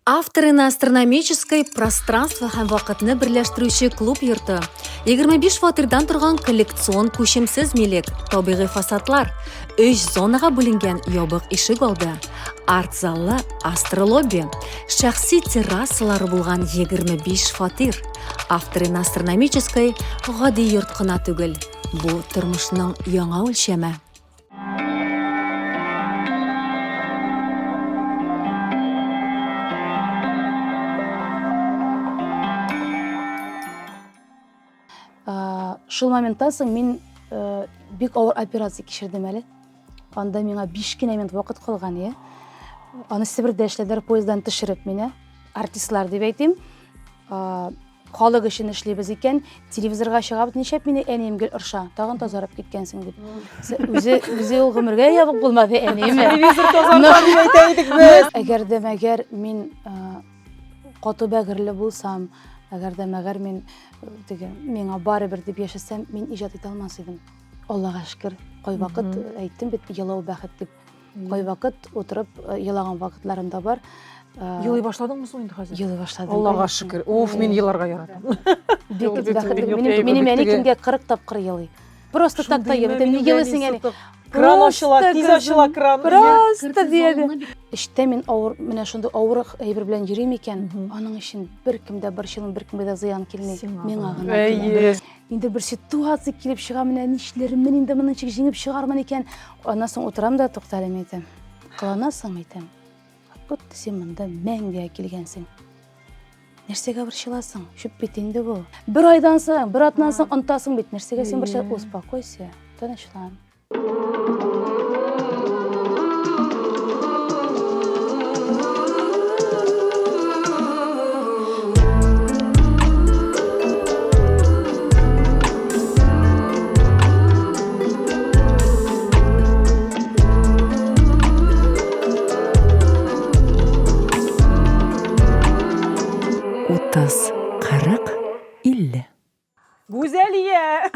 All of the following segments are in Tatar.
Авторы астрономической пространство һәм вакытны берләштерүче клуб йорты. 25 фатирдан торган коллекцион күчемсез милек, табигый фасадлар, 3 зонага бүленгән ябык ишек алды, арт залы, астролобби, шәхси террасалары булган 25 фатир. Авторы астрономической гади йорт кына түгел, бу тормышның яңа үлчәме. Шул моменттан соң мин бик авыр операция кичердем әле. Анда миңа 5 кенә минут вакыт калган, я. Аны Себердә эшләделәр, поезддан төшереп мине. Артистлар дип әйтим. Халык өчен эшлибез икән, телевизорга чыгып, ничәп мине әниемгә ырша, тагын тазарып киткәнсең дип. Үзе ул гомергә ябык булмады әниеме. Телевизор тазарып дип әйтә идек без. Әгәр мин каты бәгырле булсам, әгәр мин миңа барыбер дип яшәсәм, мин иҗат итә алмас идем. Аллага шөкер, кай вакыт әйттем бит, елау бәхет дип. Кай вакыт утырып елаган вакытларым да бар. Елый башладыңмы соң инде хәзер? Елый башладым. Аллага шөкер. Уф, мин еларга яратам. Бик бәхетле. Минем әни көнгә 40 тапкыр елый. Просто так та елый. Ни елыйсың әни? Кран ачыла, тиз ачыла кран. Просто диде. Иштә мин авыр, менә шундый авыр әйбер белән йөрим икән, аның өчен беркемдә борчылым, беркемгә дә зыян килми. Миңа гына. Инде бер ситуация килеп чыга, менә нишләреммен инде моның чик җиңеп чыгармын икән. Аннан соң утырам да тукталам әйтәм. Кыланасың әйтәм. Кот син монда мәңгегә килгәнсең. Нәрсәгә борчыласың? Шуп бит инде бу. Бер айдан соң, бер атнан соң онтасың бит. Нәрсәгә син борчыласың? Успокойся, тынычлан. Утыз, 40, 50. Гүзәлия.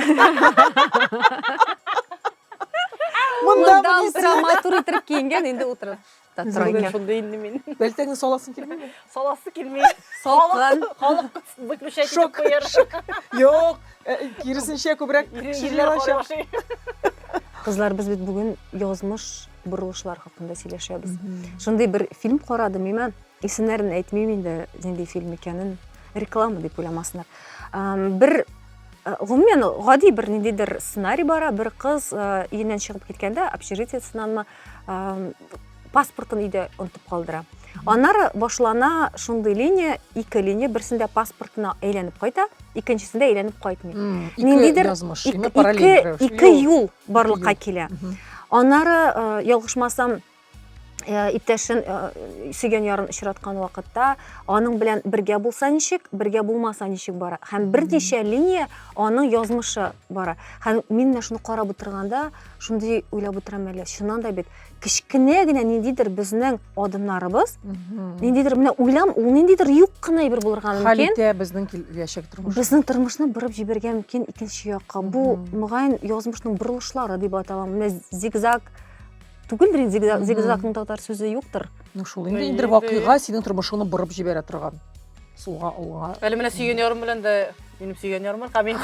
Монда драматур итеп киенгән, инде утырып та тора икән. Шунда инде мин. Бәлтәңне саласың килмәме? Саласы килми. Салкын. Халык выключать итеп куяр. Юк, киресенчә күбрәк кешеләр ача. Кызлар, без бит бүген язмыш бурылышлар хакында сөйләшәбез. Шундый бер фильм карадым мин. Исемнәрен әйтмим инде, нинди фильм икәнен, реклама дип уйламасыннар. Бер гомумән гади бер ниндидер сценарий бара, бер кыз өеннән чыгып киткәндә, общежитиесеннән паспортын өйдә онытып калдыра. Аннары башлана шундый линия, 2 линия, берсендә паспортына әйләнеп кайта, икенчесендә әйләнеп кайтмый. Ниндидер 2 юл барлыкка килә. Аннары ялгышмасам иптәшен сөйгән ярын очраткан вакытта аның белән бергә булса ничек, бергә булмаса ничек бара. Һәм берничә линия аның язмышы бара. Һәм мин шуны карап утырганда, шундый уйлап утырам әле. Шуннан да бит кичкенә генә ниндидер безнең адымнарыбыз, ниндидер менә уйлам, ул ниндидер юк кына әйбер булырга мөмкин. Хәлитә безнең яшәк тормыш. Безнең тормышны борып җибәргән мөмкин икенче якка. Бу мөгаен язмышның борылышлары дип аталам. Менә зигзаг түгелдер, зигзагның татар сүзе юктыр. Ну шул инде вакыйга синең тормышыңны борып җибәрә торган. Суга алга. Әле менә сөйгән ярым белән дә минем сөйгән ярым бар. Мин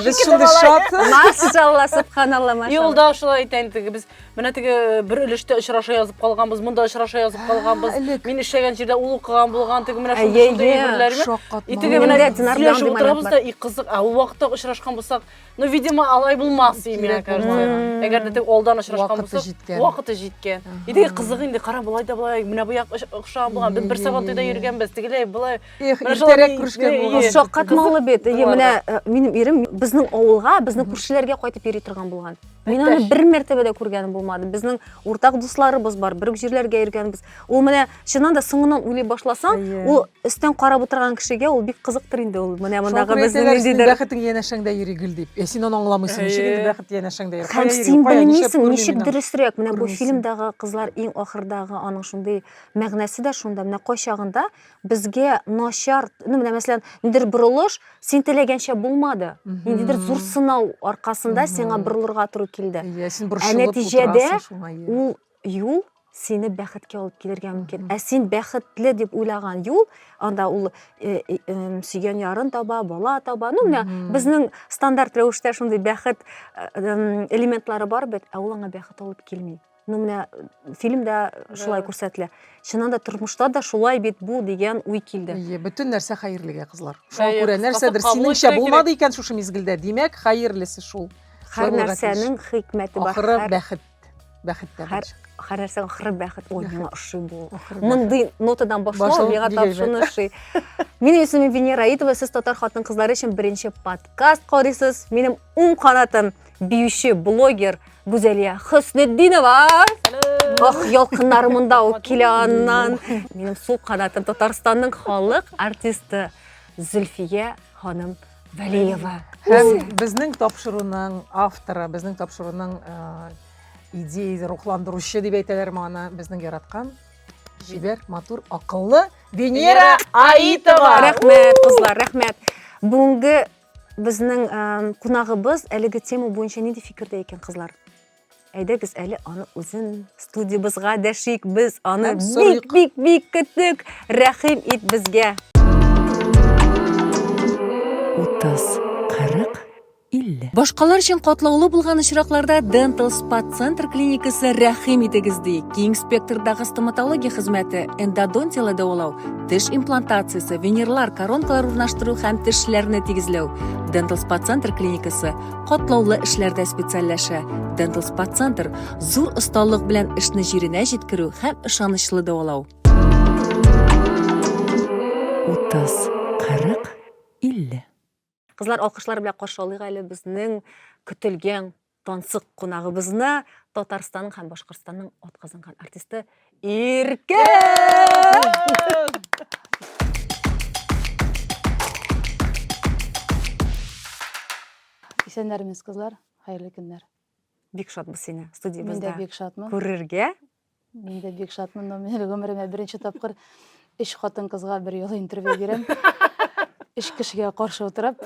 Без шундый шат. Машалла, субханалла, машалла. Юлда шулай әйтән теге без менә теге бер өлештә очраша язып калганбыз, монда очраша язып калганбыз. Мин эшләгән җирдә ул укыган булган теге менә шундый берләрме? Теге менә динардан утырабыз да, кызык, ул вакытта очрашкан булсак, ну видимо алай булмас имя кажется. Әгәр дә алдан очрашкан булсак, вакыты җиткән. Иде кызык инде, кара булай да булай, менә бу як охшаган булган. Без бер сабантыйда йөргәнбез, тегеләй булай. Иртәрәк күрешкән булган. Шаккат малы бит. Менә минем ирем безнең авылга, безнең күршеләргә кайтып йөри торган булган. Мин аны бер мәртәбә дә күргәнем булмады. Безнең уртак дусларыбыз бар, бер үк җирләргә йөргәнбез. Ул менә чыннан да соңыннан уйлый башласаң, ул өстән карап утырган кешегә ул бик кызыктыр инде ул. Менә мондагы безнең ниндидер бәхетең янәшәңдә йөри гел дип. Син аны аңламыйсың, ничек инде бәхет янәшәңдә йөри. Һәм син белмисең, ничек дөресрәк. Менә бу фильмдагы кызлар иң ахырдагы аның шундый мәгънәсе дә шунда. Менә кайчагында безгә начар, менә мәсәлән, ниндидер борылыш син теләгәнчә булмады. Ниндидер зур сынау аркасында сиңа борылырга туры килде. Нәтиҗәдә ул юл сені бәхеткә алып килергә мөмкин. Ә син бәхетле дип уйлаган юл, анда ул сөйгән ярын таба, бала таба. Ну, менә безнең стандарт рәвештә шундый бәхет элементлары бар бит, ә ул аңа бәхет алып килми. Ну, менә фильмда шулай күрсәтелә. Чыннан да тормышта да шулай бит бу дигән уй килде. Бөтен нәрсә хәерлегә, кызлар. Шуңа күрә нәрсәдер синеңчә булмады икән шушы мизгелдә. Димәк, хәерлесе шул. Һәр нәрсәнең хикмәте бар. Ахыры бәхет. Бәхеттә. Һәр нәрсәнең ахыры бәхет. Ой, миңа ошый бу. Мондый нотадан башлау миңа тапшыны ошый. Минем исемем Венера Аитова, сез татар хатын-кызлары өчен беренче подкаст карыйсыз. Минем уң канатым биюче блогер Гүзәлия Хөснетдинова. Ох, ялкыннарымында ул килә аннан. Минем сул канатым Татарстанның халык артисты Зөлфия ханым Вәлиева. Һәм безнең тапшыруның авторы, безнең тапшыруның идея рухландыручы дип әйтәләр моны, безнең яраткан шибәр, матур, акыллы Венера Аитова. Рәхмәт, кызлар, рәхмәт. Бүгенге безнең кунагыбыз әлеге тема буенча нинди фикердә икән, кызлар? Әйдәгез әле аны үзен студиябызга дәшик, без аны бик көттек. Рәхим ит безгә. 30-40 50. Башкалар өчен катлаулы булган очракларда Dental Spa Center клиникасы рәхим итегез ди. Киң спектрдагы стоматология хезмәте, эндодонтиялы дәвалау, теш имплантациясе, венерлар, коронкалар урнаштыру һәм тешләрне тигезләү. Dental Spa Center клиникасы катлаулы эшләрдә специальләшә. Dental Spa Center зур осталык белән эшне җиренә җиткерү һәм ышанычлы дәвалау. 30-40 50. Кызлар, алкышлар белән каршы алыйк әле безнең көтелгән тансык кунагыбызны, Татарстанның һәм Башкортстанның атказанган артисты Иркә. Исәннәрмез, кызлар, хәерле көннәр. Бик шатбыз сине Мин дә студиябызда бик шатмын. күрергә. Мин дә бик шатмын. Минем гомеремдә беренче тапкыр 3 хатын-кызга бер юлы интервью бирәм. 3 кешегә каршы утырып.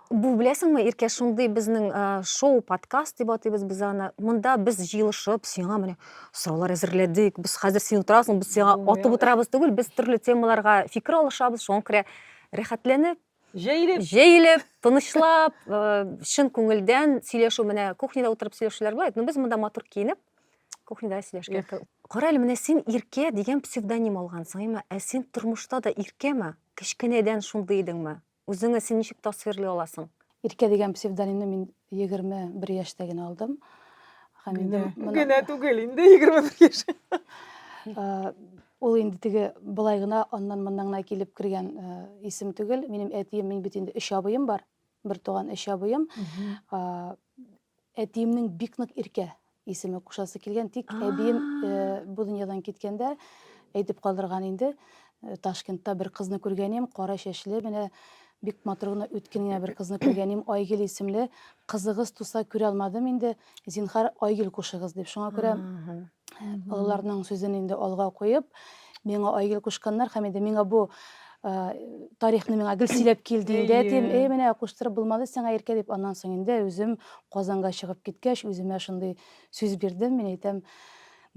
Бу беләсеңме, Иркә, шундый безнең шоу подкаст дип атыйбыз без аны. Монда без җыелышып, сиңа менә сораулар әзерләдек. Без хәзер син утырасың, без сиңа атып утырабыз түгел, без төрле темаларга фикер алышабыз, шуңа күрә рәхәтләнеп, җәелеп, тынычлап, чын күңелдән сөйләшү, менә кухняда утырып сөйләшүләр була. Ну, без монда матур киенеп, кухняда сөйләшкә. Кара әле, менә син Иркә дигән псевдоним алгансың, ә син тормышта да Иркәме? Кечкенәдән шундый идеңме? Үзеңне син ничек тасвирлый аласың? Иркә дигән псевдонимны мин 21 яшьтә генә алдым. Һәм инде генә түгел, инде 21 яшь. Ул инде теге былай гына аннан-моннан гына килеп кергән исем түгел. Минем әтием, мин бит инде 3 абыем бар. Бер туган 3 абыем. Әтиемнең бик нык Иркә исеме кушасы килгән, тик әбием бу дөньядан киткәндә әйтеп калдырган инде. Ташкентта бер кызны күргәнем, кара чәчле, менә бик матур гына үткән бер кызны күргәнем, Айгөл исемле. Кызыгыз туса күрә алмадым инде. Зинһар Айгөл кушыгыз дип. Шуңа күрә аларның сүзен инде алга куеп, миңа Айгөл кушканнар һәм инде миңа бу тарихны миңа гел сөйләп килде инде. Әтием, менә куштырып булмады сиңа Иркә дип. Аннан соң инде үзем Казанга чыгып киткәч, үземә шундый сүз бирдем. Мин әйтәм,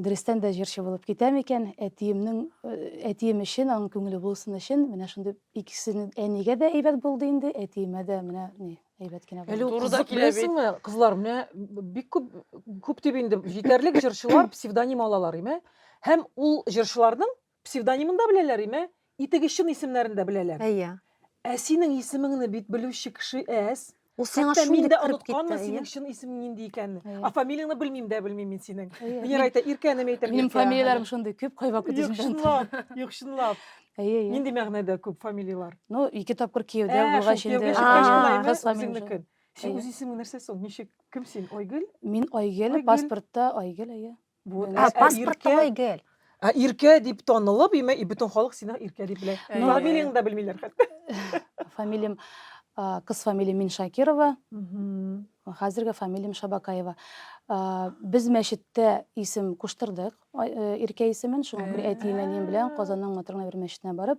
дөрестән дә җырчы булып китәм икән, әтием өчен, аның күңеле булсын өчен, менә шундый икесенең әнигә дә әйбәт булды инде, әтиемә дә менә әйбәт кенә булды. Әле ул киләсеңме, кызлар, менә бик күп дип инде җитәрлек җырчылар псевдоним алалар, име? Һәм ул җырчыларның псевдонимын да беләләр, име? Итеге чын исемнәрен дә беләләр. Әйе. Ә синең исемеңне бит белүче кеше әз. Ул сиңа Мин шундый дә кырып онытканмын китте. синең чын исемең нинди икәнне. Фамилияңны белмим мин синең. Венера әйтә, Иркәне әйтәм. Минем фамилияларым шундый күп, кайба күтүзендән. Юкшынлап. Әйе. Нинди мәгънәдә күп фамилиялар? Ну, 2 тапкыр Киевдә булгач инде. Кыз фамилияң. Син үз исемең нәрсә соң? Ничек, кем син? Айгөл? Мин Айгөл, паспортта Айгөл, әйе. Паспортта Айгөл. Иркә дип танылып, бөтен халык сине Иркә дип белә. Фамилияңны да белмиләр хәтта. Фамилиям кыз фамилиям Мин Шакирова. Хәзерге фамилиям Шабакаева. Без мәчеттә исем куштырдык, Иркә исемен, шуңа күрә әтием белән Казанның матур бер мәчетенә барып,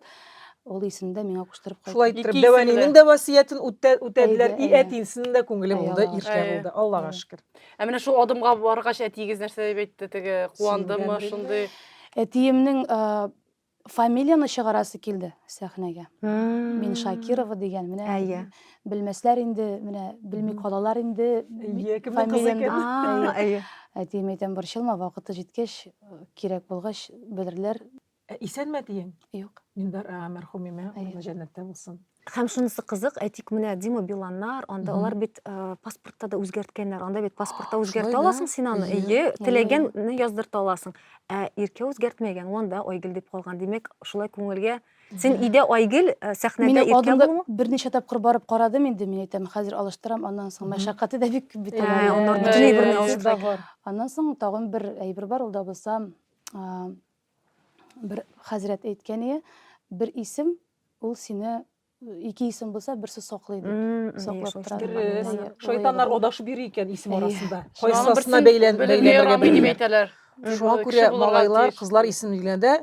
ул исемдә миңа куштырып кайтты. Шулай иттереп Дәвәнинең дә васыятын үтәделәр, и әтинсенең дә күңеле булды, иркә булды. Аллага шөкер. Ә менә шул адымга баргач әтигез нәрсә дип әйтте, теге куандымы, шундый. Әтиемнең фамилияны чыгарасы килде сәхнәгә. Мин Шакирова дигән, менә белмәсләр инде, менә белми калалар инде фамилиямды. Әтием әйтәм, борчылма, вакыты җиткәч, кирәк булгач белерләр. Исәнме әтиең? Юк. Диндар мәрхүмиме, җәннәттә булсын. Һәм шунысы кызык, әйтик менә Дима Биланнар, анда алар бит паспортта да үзгәрткәннәр. Анда бит паспортта үзгәртә аласың син аны. Теләгәнне яздырта аласың. Ә Иркә үзгәртмәгән, анда Айгөл дип калган. Димәк, шулай күңелгә син идә Айгөл, сәхнәдә Иркә булу. Берничә тапкыр барып карадым инде, мин әйтәм, хәзер алыштырам, аннан соң мәшәкате дә бик бит. Алар бүтән әйберне алыштыра. Аннан соң тагын бер әйбер бар, ул да булса, бер хәзрәт әйткәне, бер исем, ул сине ике исем булса, берсе саклый дип. Саклап тора. Шайтаннар адашып йөри икән исем арасында. Кайсысына бәйләнергә белмәйтәләр. Шуңа күрә малайлар, кызлар исем биргәндә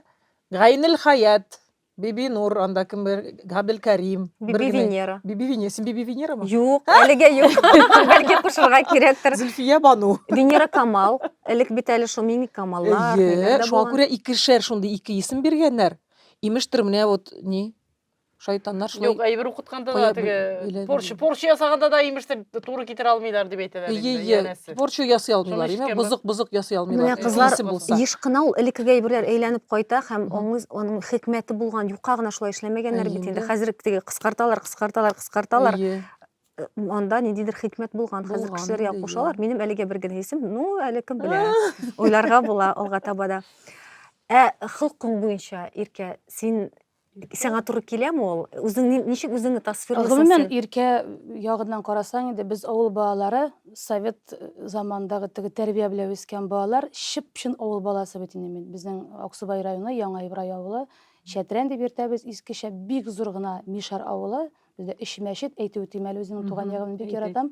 Гайнел Хаят, Биби Нур, анда кем бер Габел Карим, Биби Венера. Биби Венера, син Биби Венерамы? Юк, әлегә юк. Бәлки кушырга кирәктер. Зөлфия Бану. Венера Камал, элек бит әле шул мини Камаллар. Шуңа күрә икешәр шундый ике исем биргәннәр. Имештер менә вот ни шайтаннар шулай. Юк, әйбер укытканда да теге Порше ясаганда да имештер туры китер алмыйлар дип әйтәләр инде. Порше ясый алмыйлар, бузык ясый алмыйлар. Менә кызлар еш кына ул элеккегә әйберләр әйләнеп кайта һәм аның хикмәте булган юкка гына шулай эшләмәгәннәр бит инде. Хәзер теге кыскарталар. Анда ниндидер хикмәт булган. Хәзер кешеләргә кушалар. Минем әлегә бер генә исем, әле кем белә. Уйларга була алга табада. Хылкың буенча Иркә, сиңа туры киләме ул? Үзең ничек үзеңне тасвирлыйсың? Гомумән Иркә ягыннан карасаң инде, без авыл балалары, совет замандагы теге тәрбия белән үскән балалар, чып-чын авыл баласы бит инде мин. Безнең Аксубай районы, Яңа Ибрай авылы, Шәтрән дип йөртәбез, искечә бик зур гына Мишар авылы. Бездә эш мәчет, әйтү тимәл, үзенең туган ягын бик яратам.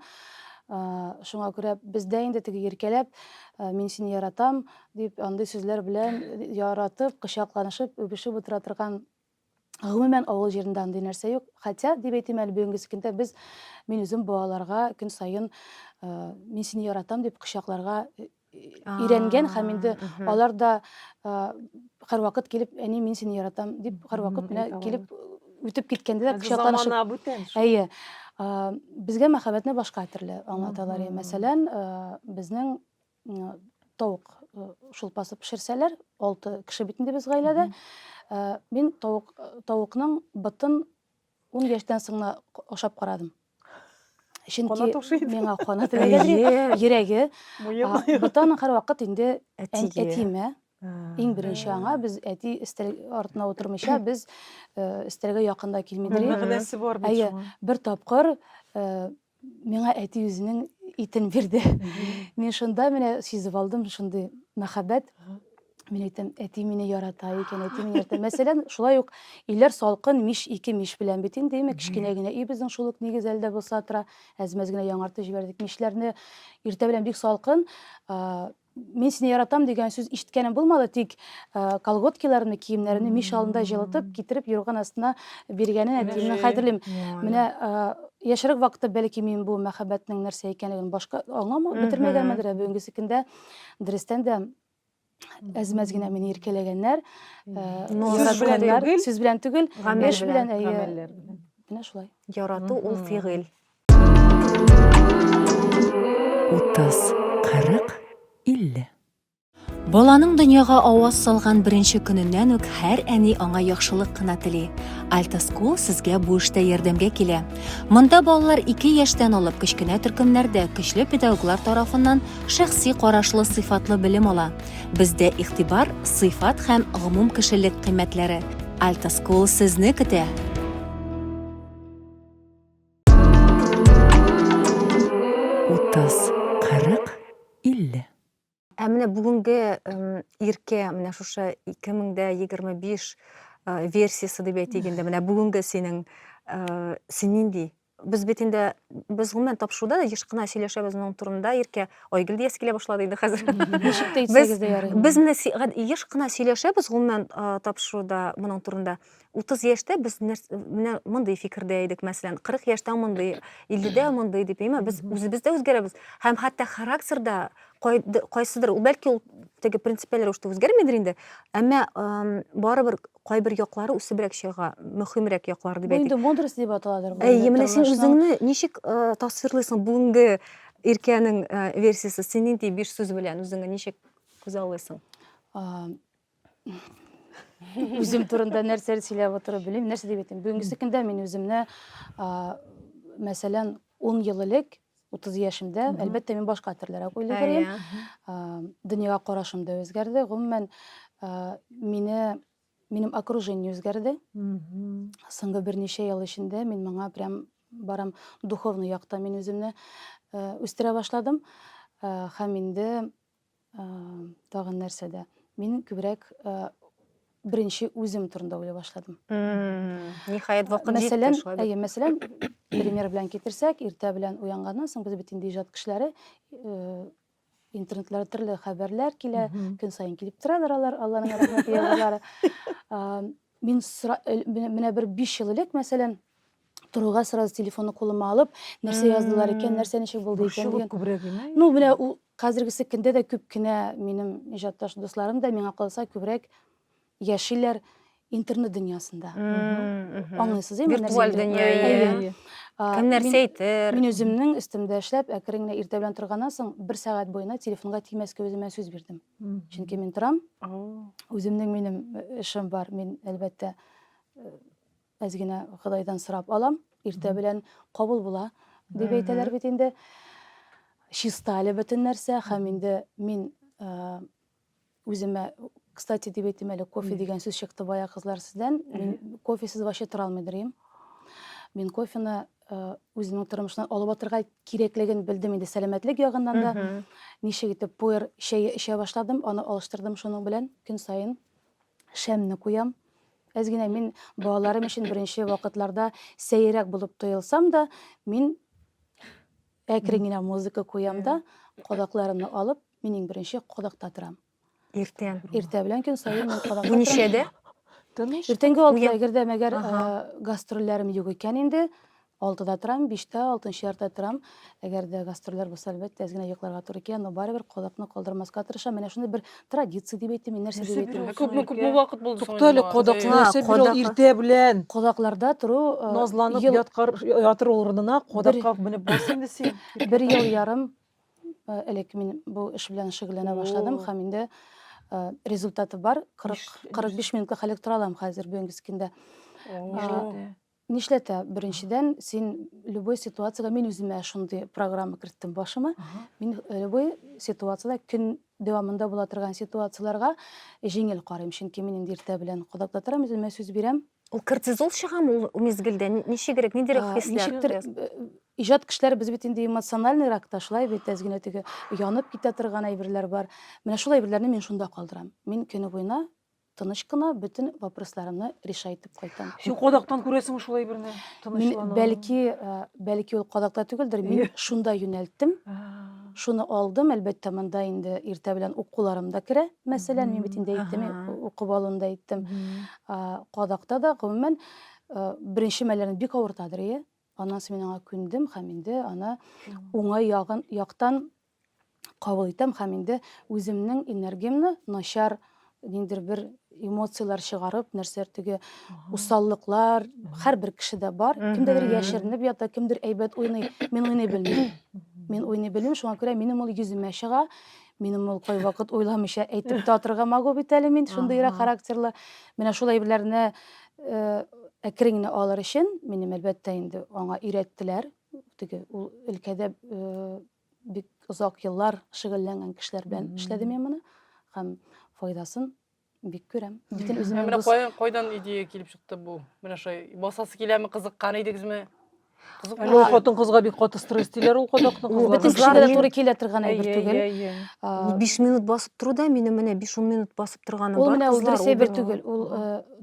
Шуңа күрә бездә инде теге Иркәләп, мин сине яратам дип, андый сүзләр белән яратып, кочакланышып, үбешеп утыра торган гомумән авыл җирендә андый нәрсә юк. Хәтта дип әйтим әле бүгенге көндә мин үзем балаларга көн сайын мин сине яратам дип кочакларга өйрәнгән һәм инде алар да һәрвакыт килеп, әни мин сине яратам дип һәрвакыт менә килеп үтеп киткәндә дә кочакланышып. Безгә мәхәббәтне башка төрле аңлаталар. Мәсәлән, безнең тавык шулпасы пешерсәләр, 6 кеше бит инде без гаиләдә. Мин тавыкның бытын 10 яшьтән соң ашап карадым. Чөнки миңа канат йөрәге, бытының һәрвакыт инде әтиме. Иң беренче аңа без әти өстәл артына утырмыйча, без өстәлгә якында килмидек. Бер тапкыр миңа әти үзенең итен бирде. Мин шунда менә сизеп алдым шундый мәхәббәт. Мин әйтәм, әти мине ярата икән, әти мине ярата. Мәсәлән, шулай ук илләр салкын миш, 2 миш белән бит инде, кичкенә генә үй безнең шул ук нигез әлдә булса тора, әзмәз генә яңартып җибәрдек. Мишләрне иртә белән бик салкын. Мин сине яратам дигән сүз ишеткәнем булмады, тик колготкаларны, киемнәрне миш алында җылытып, китереп юрган астына биргәнен әтиемнән хәтерлим. Менә яшьрәк вакытта бәлки мин бу мәхәббәтнең нәрсә икәнлеген башка аңламый, бетермәгәнмендер, бүгенге көндә дөрестән дә әзмәз генә мине иркәләгәннәр. Сүз белән түгел, эш белән, менә шулай. Ярату ул фигыль. 30-40-50. Баланың дөньяга аваз салган беренче көненнән үк һәр әни аңа яхшылык кына тели. Альтаскул сезгә бу эштә ярдәмгә килә. Монда балалар 2 яшьтән алып кечкенә төркемнәрдә көчле педагоглар тарафыннан шәхси карашлы сыйфатлы белем ала. Бездә игътибар, сыйфат һәм гомум кешелек кыйммәтләре. Альтаскул сезне көтә. 30-40-50. Менә бүгенге Иркә, менә шушы 2025 версиясы дип әйтгәндә, менә бүгенге син нинди Без бит инде без гомумән тапшыруда да еш кына сөйләшәбез моның турында. Иркә Айгөл дияс килә башлады инде хәзер. Ничек тә Без әйтсәгез дә ярый. без менә еш кына сөйләшәбез гомумән тапшыруда моның турында. 30 яшьтә без менә мондый фикердә идек, мәсәлән, 40 яшьтә мондый, 50дә мондый дип әйме, без үзебез дә үзгәрәбез. Һәм хәтта характерда кайсыдыр, бәлки ул теге принципиаль рәвештә үзгәрмидер инде, әмма барыбер кайбер яклары үсебрәк чыга, мөһимрәк яклар дип Бу әйтик. инде мудрость дип аталадыр. Менә син үзеңне ничек тасвирлыйсың бүгенге Иркәнең версиясы? Син нинди 5 сүз белән үзеңне ничек күзаллыйсың? Үзем турында нәрсәләр сөйләп отырып белмим, нәрсә дип әйтим. Бүгенге көндә мин үземне, мәсәлән, 10 ел элек, 30 яшемдә, әлбәттә мин башка төрлерәк уйлый идем. Дөньяга карашым да үзгәрде. Гомумән, минем окружение үзгәрде. Соңгы берничә ел эчендә мин моңа прям барам духовный якта мин үземне үстерә башладым. Һәм инде тагын нәрсәдә мин күбрәк беренче үзем турында уйлый башладым. Ниһаять вакыт Мәсәлән, җитте. мәсәлән, пример белән китерсәк, иртә белән уянганнан соң без бит инде иҗат кешеләре, интернетларда төрле хәбәрләр килә, көн саен килеп торалар алар, Алланың рәхмәте ягулары. Мин менә бер 5 ел элек, мәсәлән, торуга сразу телефонны кулыма алып, нәрсә яздылар икән, нәрсә ничек булды икән дигән. Күбрәк име? Ну, менә ул хәзергесе көндә дә күп кенә минем иҗатташ дусларым да миңа калса күбрәк яшиләр интернет дөньясында. Аңлыйсыз, Виртуаль дөнья. Кем нәрсә әйтер? Мин үземнең өстемдә эшләп, әкрен генә иртә белән торганнан соң 1 сәгать буена телефонга тимәскә үземә сүз бирдем. Чөнки мин торам, үземнең минем эшем бар, мин әлбәттә әз генә Худайдан сорап алам, иртә белән кабул була дип әйтәләр бит инде. Чиста әле бөтен нәрсә, һәм инде мин үземә, кстати, дип әйтим әле, кофе дигән сүз чыкты бая кызлар сездән. Мин кофесез вообще тора алмыйдыр. Мин кофены үземнең тормышымнан алып атырга кирәклеген белдем инде, сәламәтлек ягыннан да. Ничек итеп пуэр чәй эчә башладым, аны алыштырдым шуның белән. Көн саен шәмне куям. Әз генә мин балаларым өчен беренче вакытларда сәйрәк булып тоелсам да, мин әкрен генә музыка куям да, кадакларымны алып, минең беренче кадакта торам. Иртән. Иртә белән көн саен мин кадакта Бу ничәдә? Иртәнге 6-да, әгәр мәгәр гастрольләрем юк икән инде, 6-да торам, 5-тә, 6-нчы яртыда торам. Әгәр дә гастрольләр булса, әлбәттә, әз генә йокларга туры килә, но барыбер кадакны калдырмаска тырышам. Менә шундый бер традиция дип әйтим, мин нәрсә дип әйтим. Күпме вакыт булды Туктале, кадакны нәрсә бер ул иртә белән Кадакларда туру назланып ятыр урынына кадакка менеп бас инде син. 1 ел ярым элек мин бу эш белән шөгыльләнә башладым, һәм инде результаты бар. 40-45 минутлык хәлек тора алам хәзер бүгенге көндә. Нишләтә? Беренчедән, син любой ситуацияга, мин үземә шундый программа керттем башыма. Мин любой ситуацияда, көн дәвамында була торган ситуацияларга җиңел карыйм. Чөнки мин инде иртә белән кадакта торам, үземә сүз бирәм. Ул кортизол чыгамы ул мизгелдә? Ничегрәк, ниндирәк хисләр? Ничектер иҗат кешеләр без бит инде эмоциональныйрак та, шулай бит әз генә теге янып китә торган әйберләр бар. Менә шул әйберләрне мин шунда калдырам. Мин көне буена тыныч кына бөтен вопросларымны реша итеп кайтам. Син кадактан күрәсең шулай берне? Мин бәлки ул кадакта түгелдер, мин шунда юнәлттем. Шуны алдым, әлбәттә, монда инде иртә белән укуларым да керә. Мәсәлән, мин бит инде әйттем, укып алуында әйттем. Кадакта да гомумән беренче мәлләрне бик авыртадыр. Аннан соң мин аңа күндем, һәм инде аны уңай яктан кабул итәм, һәм инде үземнең энергиямны начар ниндидер бер эмоциялар чыгарып, нәрсәләр теге усаллыклар һәрбер кешедә бар. Кемдәдер яшеренеп ята, кемдер әйбәт уйный. Мин уйный белмим. Мин уйный белмим, шуңа күрә минем ул йөземә чыга. Минем ул кай вакыт уйламыйча әйтеп тә атырга могу бит әле мин шундыйрак характерлы. Менә шул әйберләрне әкрен генә алыр өчен минем әлбәттә инде аңа өйрәттеләр. Теге ул өлкәдә бик озак еллар шөгыльләнгән кешеләр белән эшләдем мин моны. Һәм файдасын бик күрәм. Бүтән үземә Менә кайдан идея килеп чыкты бу? Менә шулай басасы киләме, кызыккан идегезме? Әле ул хатын кызга бик каты стресс тиләр ул кадакны Бөтен кызлар. кешегә дә туры килә торган әйбер түгел. 5 минут басып тору да минем менә 5-10 минут басып торганы Ул бар менә ул кызлар. дөрес әйбер түгел. Ул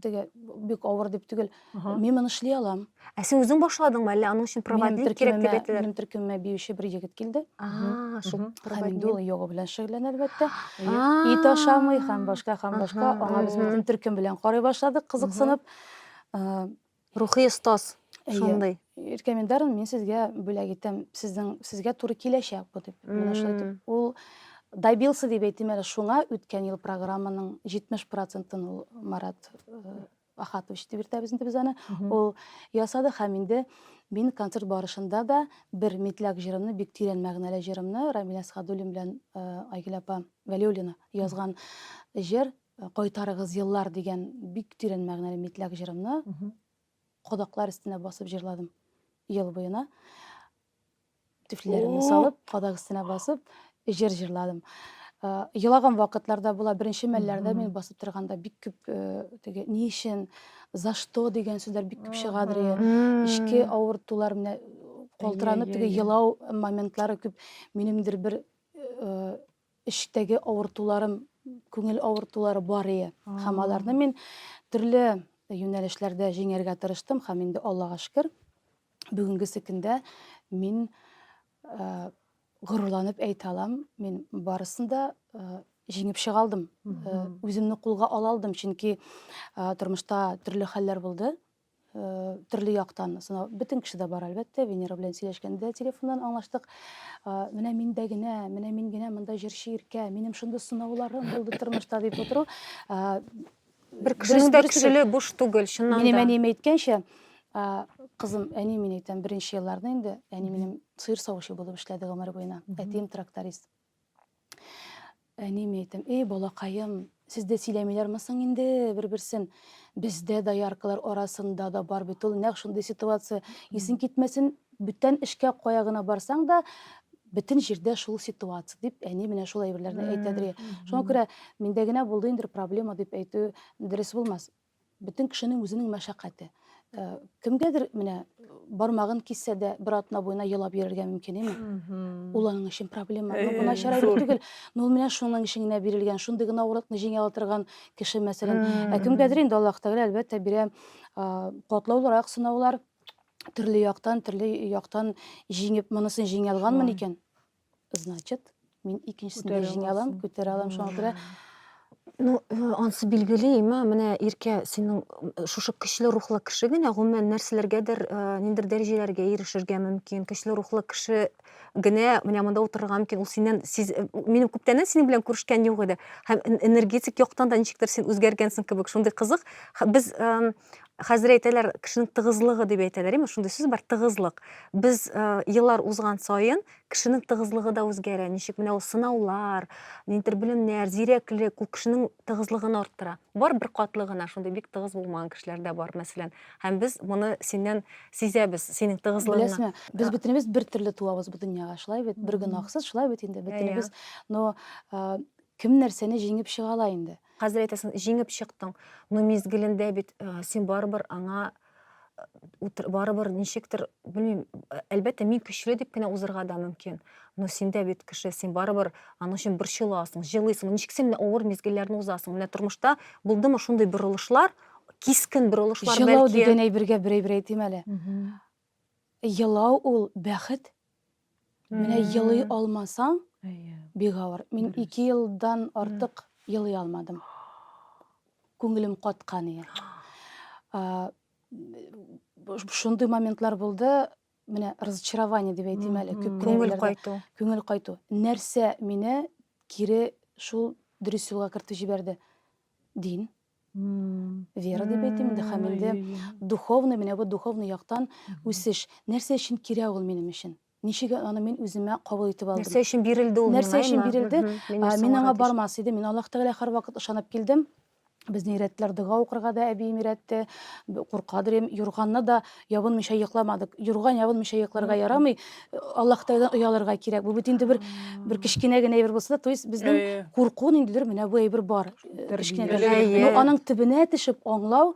теге бик авыр дип түгел. Мин моны эшли алам. Ә син үзең башладыңмы әллә аның өчен проводник кирәк дип әйтәләр? Минем төркемемә биюче бер егет килде. Шул Һәм инде проводник. ул йога белән шөгыльләнә әлбәттә. Ит ашамый һәм башка. Аңа без бөтен төркем белән карый башладык, кызыксынып. Рухи остаз. Шундый. Рекомендарын мин сезгә бүләк итәм. Сезгә туры киләчәк бу дип. Менә шулай итеп. Ул добился дип әйтим әле шуңа үткән ел программаның 70%-ын ул Марат Ахатович дип йөртәбез инде без аны. Ул ясады һәм инде мин концерт барышында да бер митләк җырымны, бик тирән мәгънәле җырымны Рамил Асхадуллин белән Айгөл апа Вәлиуллина язган җыр «Кайтарыгыз еллар» дигән бик тирән мәгънәле митләк җырымны кадаклар өстенә басып җырладым ел буена. Тифлиләремне салып, кадак өстенә басып җыр җырладым. Елаган вакытларда була, беренче мәлләрдә мин басып торганда бик күп теге ни өчен, за что дигән сүзләр бик күп чыгадыр. Ичке авыртулар менә калтыранып теге елау моментлары күп. Минемдер бер ичтәге авыртуларым, күңел авыртулары бар иде. Һәм аларны мин төрле юнәлешләрдә җиңәргә тырыштым һәм инде Аллага шөкер бүгенге көндә мин горурланып әйтә алам, мин барысында җиңеп чыга алдым. Үземне кулга ала алдым, чөнки тормышта төрле хәлләр булды. Төрле яктан. Бөтен кешедә бар әлбәттә. Венера белән сөйләшкәндә телефоннан аңлаштык. Менә миндә генә, мин генә монда җырчы иркә, минем шундый сынауларым булды тормышта дип утыру. Бер кешенең дә кешеле буш түгел, чыннан да. Минем әнием әйткәнчә, кызым, әни мин әйтәм, беренче елларда инде әни минем сыер савучы булып эшләде гомер буена. Әтием тракторист. Әни мин әйтәм, балакаем, сездә сөйләмиләрме соң инде бер-берсен? Бездә дә яркалар арасында да бар бит ул нәкъ шундый ситуация. Исең китмәсен, бүтән эшкә кая гына барсаң да бөтен җирдә шул ситуация дип әни менә шул әйберләрне әйтәдер. Шуңа күрә миндә генә булды инде проблема дип әйтү дөрес булмас. Бөтен кешенең үзенең мәшәкате. Кемгәдер менә бармагын киссә дә бер атна буена елап йөрергә мөмкин име? Ул аның өчен проблема. Бу начар түгел. Ул менә шуның өчен генә бирелгән, шундый гына авырлыкны җиңә алырга кеше мәсәлән. Кемгәдер инде Аллаһ Тәгалә әлбәттә бирә катлаулырак сынаулар, төрле яктан җиңеп, монысын җиңә алганмын икән. Значит, мин икенчесендә җиңә алам, күтәрә алам. Шуңа күрә ансы билгелейме, менә иркә синең шушы көчле рухлы кеше генә гомумән нәрсәләргәдер, ниндер дәрәҗәләргә ирешергә мөмкин. Көчле рухлы кеше генә менә монда утырырга мөмкин. Ул синнән минем күптәннән синең белән күрешкән юк иде. Һәм энергетик яктан да ничектер син үзгәргәнсең кебек. Шундый кызык. Без хәзер әйтәләр, кешенең тыгызлыгы дип әйтәләр, име? Шундый сүз бар, тыгызлык. Без еллар узган саен кешенең тыгызлыгы да үзгәрә. Ничек менә ул сынаулар, ниндер белемнәр, зирәклек, ул кешенең тыгызлыгын арттыра. Бар бер катлы гына, шундый бик тыгыз булмаган кешеләр дә бар, мәсәлән. Һәм без моны синнән сизәбез, синең тыгызлыгыңны. Беләсезме, без бөтенебез бер төрле туабыз бу дөньяга. Шулай бит, бер гөнаһсыз, шулай бит инде бөтенебез. Но кем нәрсәне җиңеп чыга ала инде? Хәзер әйтәсең, җиңеп чыктың. Но мизгелендә бит син барыбер аңа барыбер ничектер, белмим, әлбәттә мин көчле дип кенә узырга да мөмкин. Но синдә бит кеше, син барыбер аның өчен борчыласың, җылыйсың. Ничек син авыр мизгелләрне узасың? Менә тормышта булдымы шундый борылышлар, кискен борылышлар бәлки? Җылау дигән әйбергә бер әйбер әйтим әле. Йылау ул бәхет. Менә йылый алмасаң, бик авыр. Мин 2 елдан артык йылый алмадым. Күңелем каткан иде. Шундый моментлар булды, менә разочарование дип әйтим әле, күп Күңел кайту. Күңел кайту. Нәрсә мине кире шул дөрес юлга кертеп җибәрде? Дин. Вера дип әйтим инде, һәм инде духовный, менә бу духовный яктан үсеш. Нәрсә өчен кирәк ул минем өчен? Ничек аны мин үземә кабул итеп алдым? Нәрсә өчен бирелде ул миңа? Нәрсә өчен бирелде? Мин аңа бармас идем. Мин Аллаһ Тәгалә һәрвакыт ышанып килдем. Безне өйрәттеләр, дуга укырга да әбием өйрәтте. Куркадыр, юрганны да ябынмыйча йокламадык. Юрган ябынмыйча йокларга ярамый. Аллаһ Тәгаләдән оялырга кирәк. Бу бит инде бер кичкенә генә әйбер булса да, то есть безнең куркуын индидер, менә бу әйбер бар. Кичкенә генә. Но аның төбенә төшеп аңлау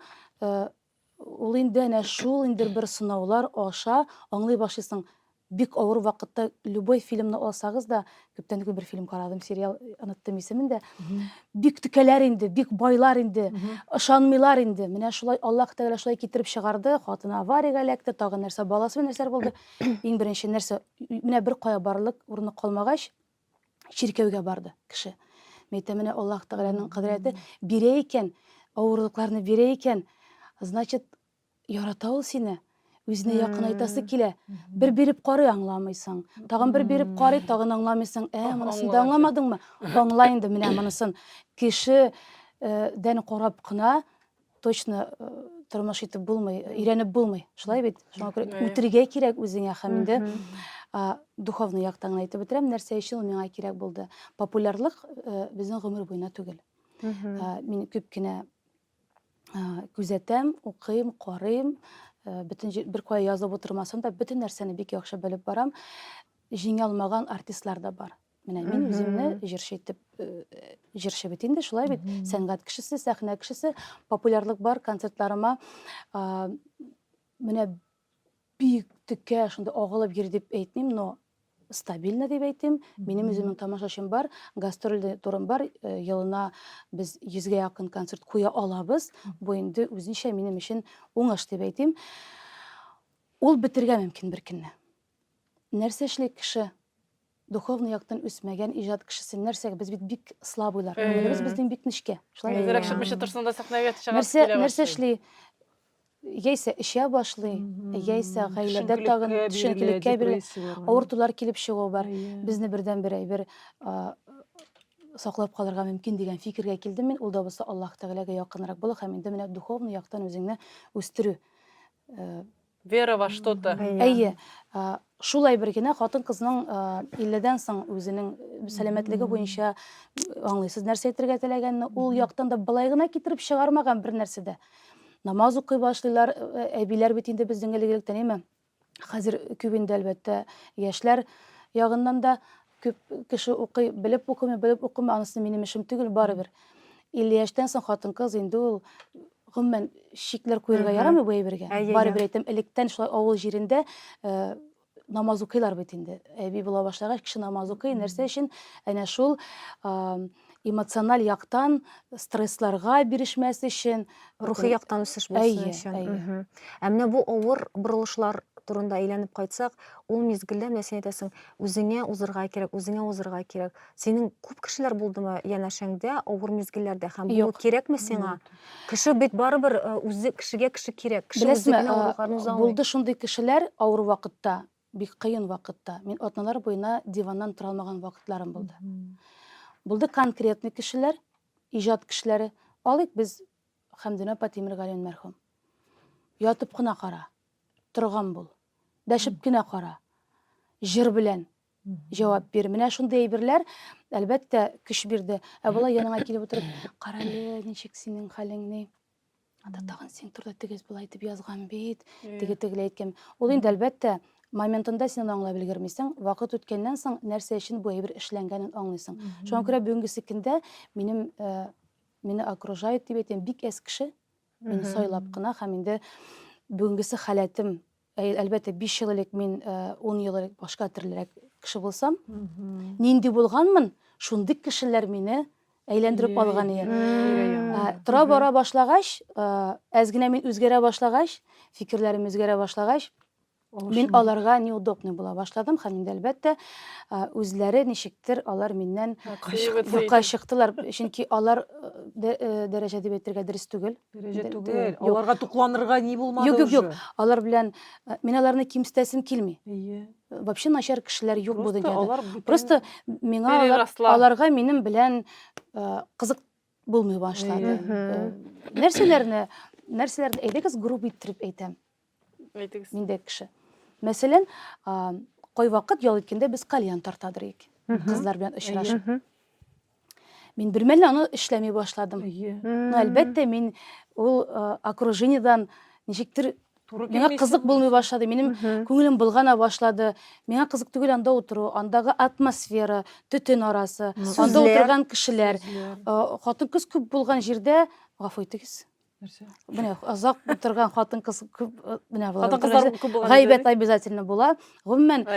ул инде әнә шул инде бер сынаулар аша аңлый башлыйсың. Бик авыр вакытта любой фильмны алсагыз да, күптән түгел бер фильм карадым, сериал, оныттым исемен дә. Бик текәләр инде, бик байлар инде, ышанмыйлар инде. Менә шулай Аллаһ Тәгалә шулай китереп чыгарды, хатыны авариягә эләкте, тагы нәрсә, баласы нәрсә булды. Иң беренче нәрсә, менә бер кая барлык урыны калмагач, чиркәүгә барды кеше. Мәйтә, менә Аллаһ Тәгаләнең кыдрәте бирә икән, авырлыкларны бирә икән, значит, ярата ул сине. Үзенә якынайтасы килә. Бер биреп карый, аңламыйсың. Тагын бер биреп карый, тагын аңламыйсың. Монысын да аңламадыңмы? Аңла инде менә монысын. Кеше дән карап кына точно тормыш итеп булмый, өйрәнеп булмый. Шулай бит? Шуңа күрә үтергә кирәк үзеңә һәм инде духовный яктан әйтеп бетерәм, нәрсә өчен миңа кирәк булды. Популярлык безнең гомер буена түгел. Мин күп кенә күзәтәм, укыйм, карыйм. Бөтен бер кая язып утырмасам да, бөтен нәрсәне бик яхшы белеп барам. Җиңә алмаган артистлар да бар. Менә мин үземне җырчы бит инде, шулай бит. Сәнгать кешесе, сәхнә кешесе, популярлык бар, концертларыма менә бик текә шунда агылып йөри дип әйтмим, но стабильно дип әйтим. Минем үземнең тамашачым бар, гастрольдә турым бар. Елына без 100-гә якын концерт куя алабыз. Бу инде үзенчә минем өчен уңыш дип әйтим. Ул бетергә мөмкин бер көнне. Нәрсә эшли кеше? Духовный яктан үсмәгән иҗат кешесе нәрсәгә? Без бит бик слабыйлар. Без безнең бик нечкә. Шулай низрәк чыкмыйча торсын да сәхнәгә нәрсә эшли? Яисә эшә башлый, яисә гаиләдә тагын төшенкелеккә бирелә. Авыртулар килеп чыгу бар. Безне бердән бер әйбер саклап калырга мөмкин дигән фикергә килдем мин. Ул да булса Аллаһ Тәгаләгә якынрак булу һәм инде менә духовный яктан үзеңне үстерү. Вера во что-то. Әйе. Шулай бер генә хатын-кызның 50-дән соң үзенең сәламәтлеге буенча аңлыйсыз нәрсә әйтергә теләгәнне, ул яктан да былай гына китереп чыгармаган бер нәрсәдә. Намаз укый башлыйлар, әбиләр бит инде безнең элегелектән, әйме? Хәзер күп инде әлбәттә яшьләр ягыннан да күп кеше укый, белеп укымый, анысы минем эшем түгел, барыбер. 50 яшьтән соң хатын-кыз инде ул гомумән шикләр куярга ярамый бу әйбергә. Барыбер әйтәм, электән шулай авыл җирендә намаз укыйлар бит инде. Әби була башлагач, кеше намаз укый, нәрсә өчен? Әнә шул эмоциональ яктан стрессларга бирешмәс өчен, рухи яктан үсеш булсын өчен. Менә бу авыр бурылышлар турында әйләнеп кайтсак, ул мизгелдә менә син әйтәсең, үзеңә узырга кирәк. Синең күп кешеләр булдымы янәшәңдә авыр мизгелләрдә һәм бу кирәкме сиңа? Кеше бит барыбер үзе кешегә кеше кирәк. Кеше үзенә авырлыкларны үзе аңлый. Булды шундый кешеләр авыр вакытта, бик кыен вакытта. Мин атналар буена диваннан тора алмаган вакытларым булды. Булды конкретный кешеләр, иҗат кешеләре. Алыйк без Хәмдүнә Патимиргалин мәрхүм. Ятып кына кара, торган бул. Дәшеп кенә кара. Җыр белән җавап бир. Менә шундый әйберләр әлбәттә көч бирде. Була яныңа килеп утырып, карале, ничек синең хәлеңне? Анда тагын син турда тигез булай дип язган бит. Тегеле әйткән. Ул инде әлбәттә моментында син аңлап белгермисең, вакыт үткәннән соң нәрсә өчен бу әйбер эшләнгәнен аңлыйсың. Шуңа күрә бүгенге көндә мине окружает дип әйтәм, бик әз кеше. Мине сайлап кына һәм инде бүгенгесе халәтем, әлбәттә 5 ел элек мин 10 ел элек башка төрлерәк кеше булсам, нинди булганмын, шундый кешеләр мине әйләндереп алган иде. Тора бара башлагач, әз генә мин үзгәрә башлагач, фикерләрем үзгәрә башлагач, мин аларга неудобный була башладым һәм инде әлбәттә үзләре ничектер алар миннән юкка чыктылар, чөнки алар дәрәҗә дип әйтергә дөрес түгел. Дәрәҗә түгел. Аларга тукланырга ни булмады уже? Юк. Алар белән мин аларны кимсетәсем килми. Вообще начар кешеләр юк бу дөньяда. Просто миңа аларга минем белән кызык булмый башлады. Нәрсәләрне әйдәгез груб иттереп әйтәм. Әйтегез. Миндә кеше. Мәсәлән, кай вакыт ял иткәндә без кальян тартадыр идек. Кызлар белән очрашып. Мин бер мәлне аны эшләми башладым. Әлбәттә мин ул окружениедан ничектер миңа кызык булмый башлады. Минем күңелем булгана башлады. Миңа кызык түгел анда утыру, андагы атмосфера, төтен арасы, анда утырган кешеләр. Хатын-кыз күп булган җирдә, гафу итегез. Менә озак утырган хатын-кыз күп, менә була. Хатын-кызлар күп булган Гайбәт обязательно була. Гомумән,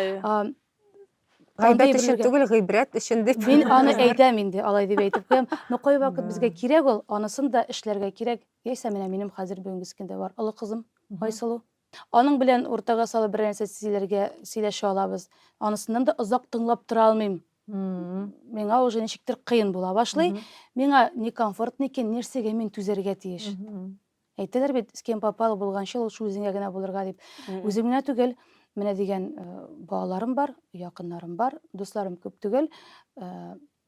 Гайбәт өчен түгел, гыйбрәт өчен дип. мин аны әйтәм инде, алай дип әйтеп куям. Но кай вакыт безгә кирәк ул, анысын да эшләргә кирәк. Яисә менә минем хәзер бүгенге көндә бар олы кызым Айсылу. Аның белән уртага салып бер нәрсә сөйләшә алабыз. Анысыннан да озак тыңлап тора алмыйм. Миңа уже ничектер кыен була башлый. Миңа не комфортный икән, нәрсәгә мин түзәргә тиеш. Әйтәләр бит, с кем попал булганчы ул шу үзеңә генә булырга дип. Үзем генә түгел, менә дигән балаларым бар, якыннарым бар, дусларым күп түгел.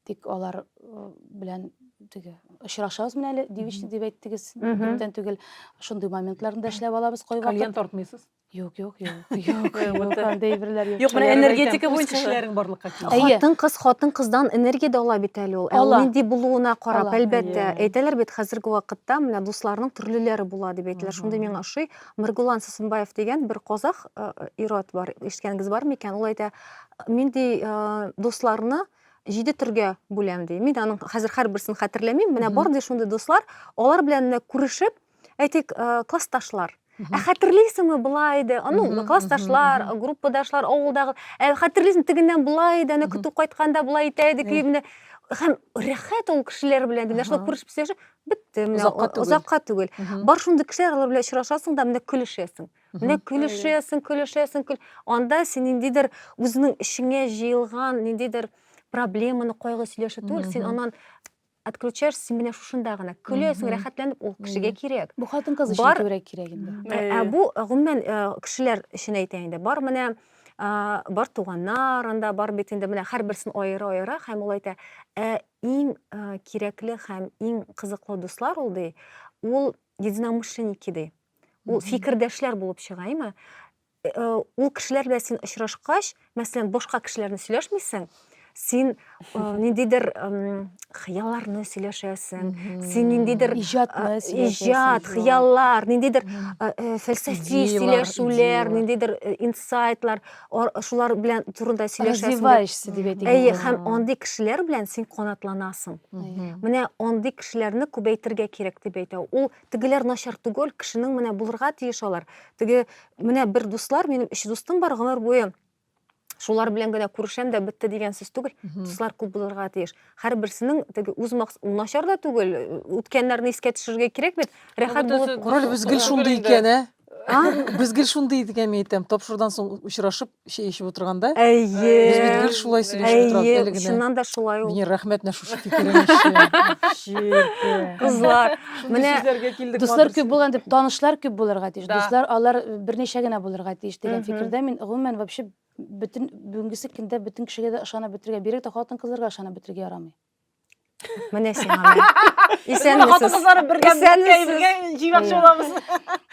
Тик алар белән теге очрашабыз менә әле, девичник дип әйттегез. Бүтән түгел, шундый моментларында эшләп алабыз кай вакыт. Кальян тартмыйсыз? Юк. Андый берләр юк. Юк, менә энергетика буенча кешеләрнең барлыкка килә. Хатын-кыздан энергия да ала бит әле ул. Нинди булуына карап, әлбәттә. Әйтәләр бит, хәзерге вакытта менә дусларның төрлеләре була дип әйтәләр. Шундый миңа ошый. Маргулан Сысынбаев дигән бер казах ират бар. Ишеткәнгез бармы икән? Ул әйтә, мин ди дусларны 7 төргә бүләм ди. Мин аның хәзер һәрберсен хәтерләмим. Менә бар ди шундый дуслар, алар белән күрешеп, әйтик, классташлар. Хәтерлисеңме булай иде? Классташлар, группадашлар, авылдагы. Хәтерлисең тегеннән булай иде, аны көтү кайтканда булай итә иде ки, менә һәм рәхәт ул кешеләр белән ди. Шул күрешеп сөйләшә, битте, менә озакка түгел. Бар шундый кешеләр, алар белән очрашасың да менә көлешәсең. Менә көлешәсең. Анда син ниндидер үзенең ишеңә җыелган ниндидер проблеманы кайгы сөйләшә түгел, син аннан отключаешься, син менә шушында гына көләсең, рәхәтләнеп, ул кешегә кирәк. Бу хатын-кыз өчен күбрәк кирәк инде. Бу гомумән кешеләр өчен әйтә инде. Бар менә бар туганнар, анда бар бит инде менә һәрберсен аера һәм ул әйтә, иң кирәкле һәм иң кызыклы дуслар ул ди, ул единомышленники ди. Ул фикердәшләр булып чыгаймы? Ул кешеләр белән син очрашкач, мәсәлән, башка кешеләрне сөйләшмисең, син ниндидер хыялларны сөйләшәсең, син ниндидер иҗат, хыяллар, ниндидер фәлсәфи сөйләшүләр, ниндидер инсайтлар, шулар белән турында сөйләшәсең. Развиваешься дип әйтә. Һәм андый кешеләр белән син канатланасың. Менә андый кешеләрне күбәйтергә кирәк дип әйтә. Ул тегеләр начар түгел, кешенең менә булырга тиеш алар. Теге менә бер дуслар, минем 3 дустым бар гомер буе. Шулар белән генә күрешәм дә битте дигән сүз түгел. Дуслар күп булырга тиеш. Һәрберсенең теге үз максаты начар да түгел. Үткәннәрне искә төшерергә кирәк бит. Рәхәт булып. Король безгел шундый икән, Безгел шундый дигән мен әйтәм. Тапшырдан соң очрашып, шәй эчеп утырганда. Без безгел шулай сөйләшеп торабыз. Шуннан да шулай ул. Мин рәхмәт шушы фикереңезчә. Кызлар, менә дуслар күп булган дип, танышлар күп булырга тиеш. Дуслар алар берничә генә булырга тиеш дигән фикердә мин гомумән вообще бүтән бүгенге көндә бүтән кешегә дә ышанып бетергә, бирек тә хатын-кызларга ышанып бетергә ярамый. Менә сиңа. Исәнмесез. Хатын-кызлар бергә җыймакчы булабыз.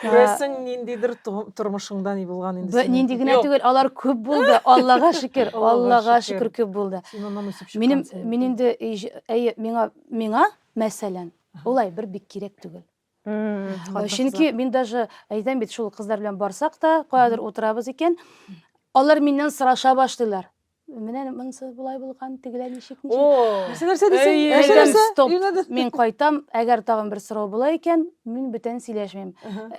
Күрәсең ниндидер тормышыңда ни булган инде. Нинди генә түгел, алар күп булды. Аллага шөкер, Аллага шөкер күп булды. Минем инде миңа мәсәлән, улай бер бик кирәк түгел. Чөнки мин даже әйтәм бит, шул кызлар белән барсак та, каядыр утырабыз икән, алар миннән сораша башлыйлар. Менә монысы булай булган, тегеләр ничек. Нәрсә дисең? Мин кайтам, әгәр тагын бер сорау була икән, мин бүтән сөйләшмим.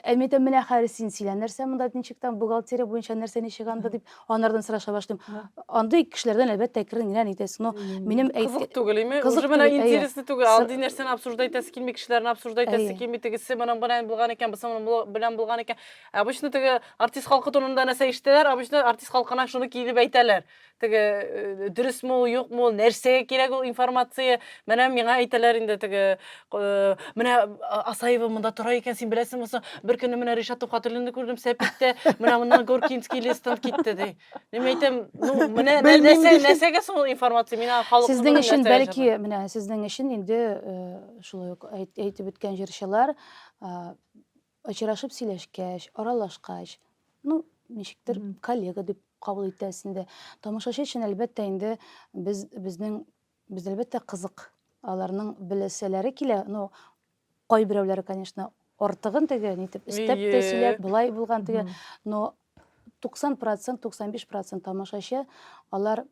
Әйтәм, менә хәзер син сөйлә, нәрсә монда ничектән бухгалтерия буенча нәрсә ничек анда дип, анардан сораша башлыйм. Андый кешеләрдән әлбәттә әкрен генә әйтәсең. Но минем кызык түгел, уже менә интересный түгел. Андый нәрсәне обсуждать итәсе килми, кешеләрне обсуждать итәсе килми, тегесе менә белән булган икән, бусы белән булган икән. Обычно теге артист халкы турында нәрсә ишетәләр, обычно артист халкына шуны килеп әйтәләр. Теге дөресме, юкмы, нәрсәгә кирәк ул информация? Менә миңа әйтәләр инде теге, менә Асаева монда тора икән, син беләсеңме, бер көнне менә Ришат Хатуллинны күрдем, Сәпиттә, менә моннан Горкинский лестан китте ди. Мин әйтәм, ну, менә нәрсәгә соң ул информация? Миңа халык сезнең өчен бәлки, менә сезнең өчен инде шулай ук әйтеп үткән җырчылар очрашып сөйләшкәч, аралашкач, ну, ничектер коллега дип кабул итәсендә. Тамашачы өчен әлбәттә инде без әлбәттә кызык. Аларның беләселәре килә, но кай берәүләре, конечно, артыгын теге нитеп истәп тә сөйләп, булай булган теге, но 90%, 95% тамашачы алар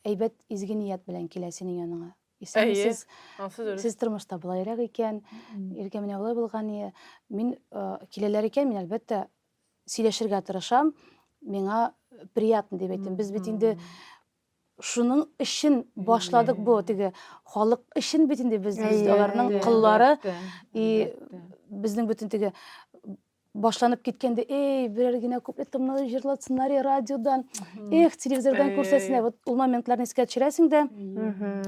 әйбәт изге ният белән килә синең яныңа. Исән Сез сез тормышта булайрак икән, иргә менә болай булган ие. Мин киләләр икән, мин әлбәттә сөйләшергә тырышам. Миңа приятно дип әйтәм. Без бит инде шуның өчен башладык бу теге халык өчен бит инде без аларның кыллары и безнең бөтен теге башланып киткәнде, берәр генә куплет томны җырлатсыннар радиодан, телевизордан күрсәсенә. Вот ул моментларны искә төшерәсең дә,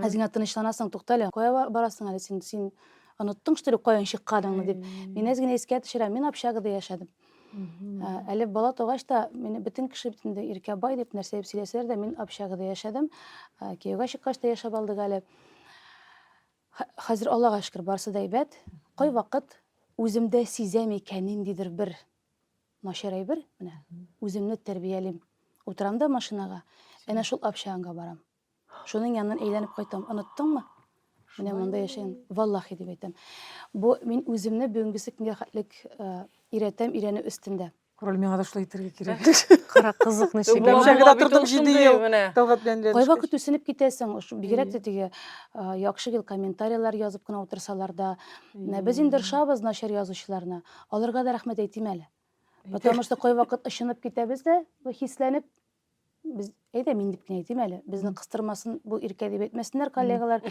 әзгә тынычланасың, туктале. Кая барасың әле син оныттың что ли каян чыкканыңны дип. Мин әзгә искә төшерәм. Мин общагада яшәдем. Әле бала тугач та мине бөтен кеше битендә иркә бай дип нәрсә дип сөйләсәләр дә, мин общагада яшәдем. Кияүгә чыккач та яшәп алдык әле. Хәзер Аллага шөкер барсы да әйбәт. Кай вакыт үземдә сизәм икән ниндидер бер начар әйбер, менә үземне тәрбиялим. Утырам да машинага, әнә шул общаганга барам. Шуның янынан әйләнеп кайтам. Оныттыңмы? Менә монда яшәгән. Валлаһи дип әйтәм. Бу мин үземне бүгенге көнгә хәтлек иретәм, ирене өстендә. Король миңа да шулай итәргә кирәк. Кара кызык ничек. Общагада тордым 7 ел. Талгат белән Кай вакыт үсенеп китәсең, бигрәк тә теге яхшы гел комментарийлар язып кына утырсалар да, без инде шабыз начар язучыларны. Аларга да рәхмәт әйтим әле. Потому что кай вакыт ышынып китәбез дә, хисләнеп без мин дип кенә әйтим әле. Безне кыстырмасын бу иркә дип әйтмәсеннәр коллегалар.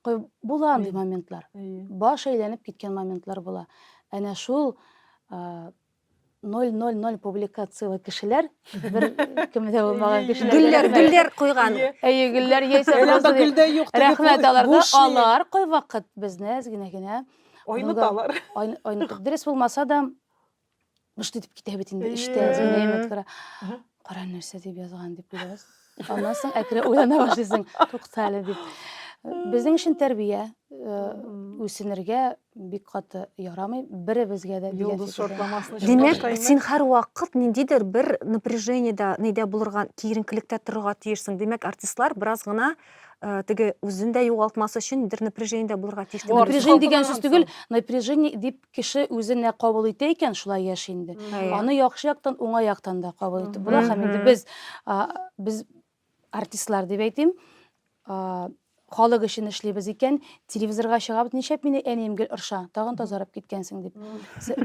Кай була андый моментлар. Баш әйләнеп киткән моментлар була. Әнә шул 000 публикациялы кешеләр, бер кемдә булмаган кешеләр. Гөлләр куйган. Гөлләр яисә гөлдә юк. рәхмәт аларга. Алар кай вакыт безне генә Ойнаталар. Ойнатып дөрес булмаса да бушты дип китә бит инде иштә зәйнәмәт кара. Кара нәрсә дип язган дип уйлабыз. Аннан соң әкрен уйлана башлыйсың. Тукта әле дип. Безнең өчен тәрбия үсенергә бик каты ярамый. Беребезгә дә Йолдыз шортламасын. Димәк, син һәр вакыт ниндидер бер напряжениедә, нидә булырга, киеренкелектә торырга тиешсең. Димәк, артистлар бераз гына теге үзендә югалтмасы өчен ниндидер напряжениедә булырга тиеш. Напряжение дигән сүз түгел, напряжение дип кеше үзенә кабул итә икән, шулай яши инде. Аны яхшы яктан, уңай яктан да кабул итеп була. Һәм инде без артистлар дип әйтим, халык өчен эшлибез икән, телевизорга чыгып, ничәп мине әниемгә ырша, тагын тазарып киткәнсең дип.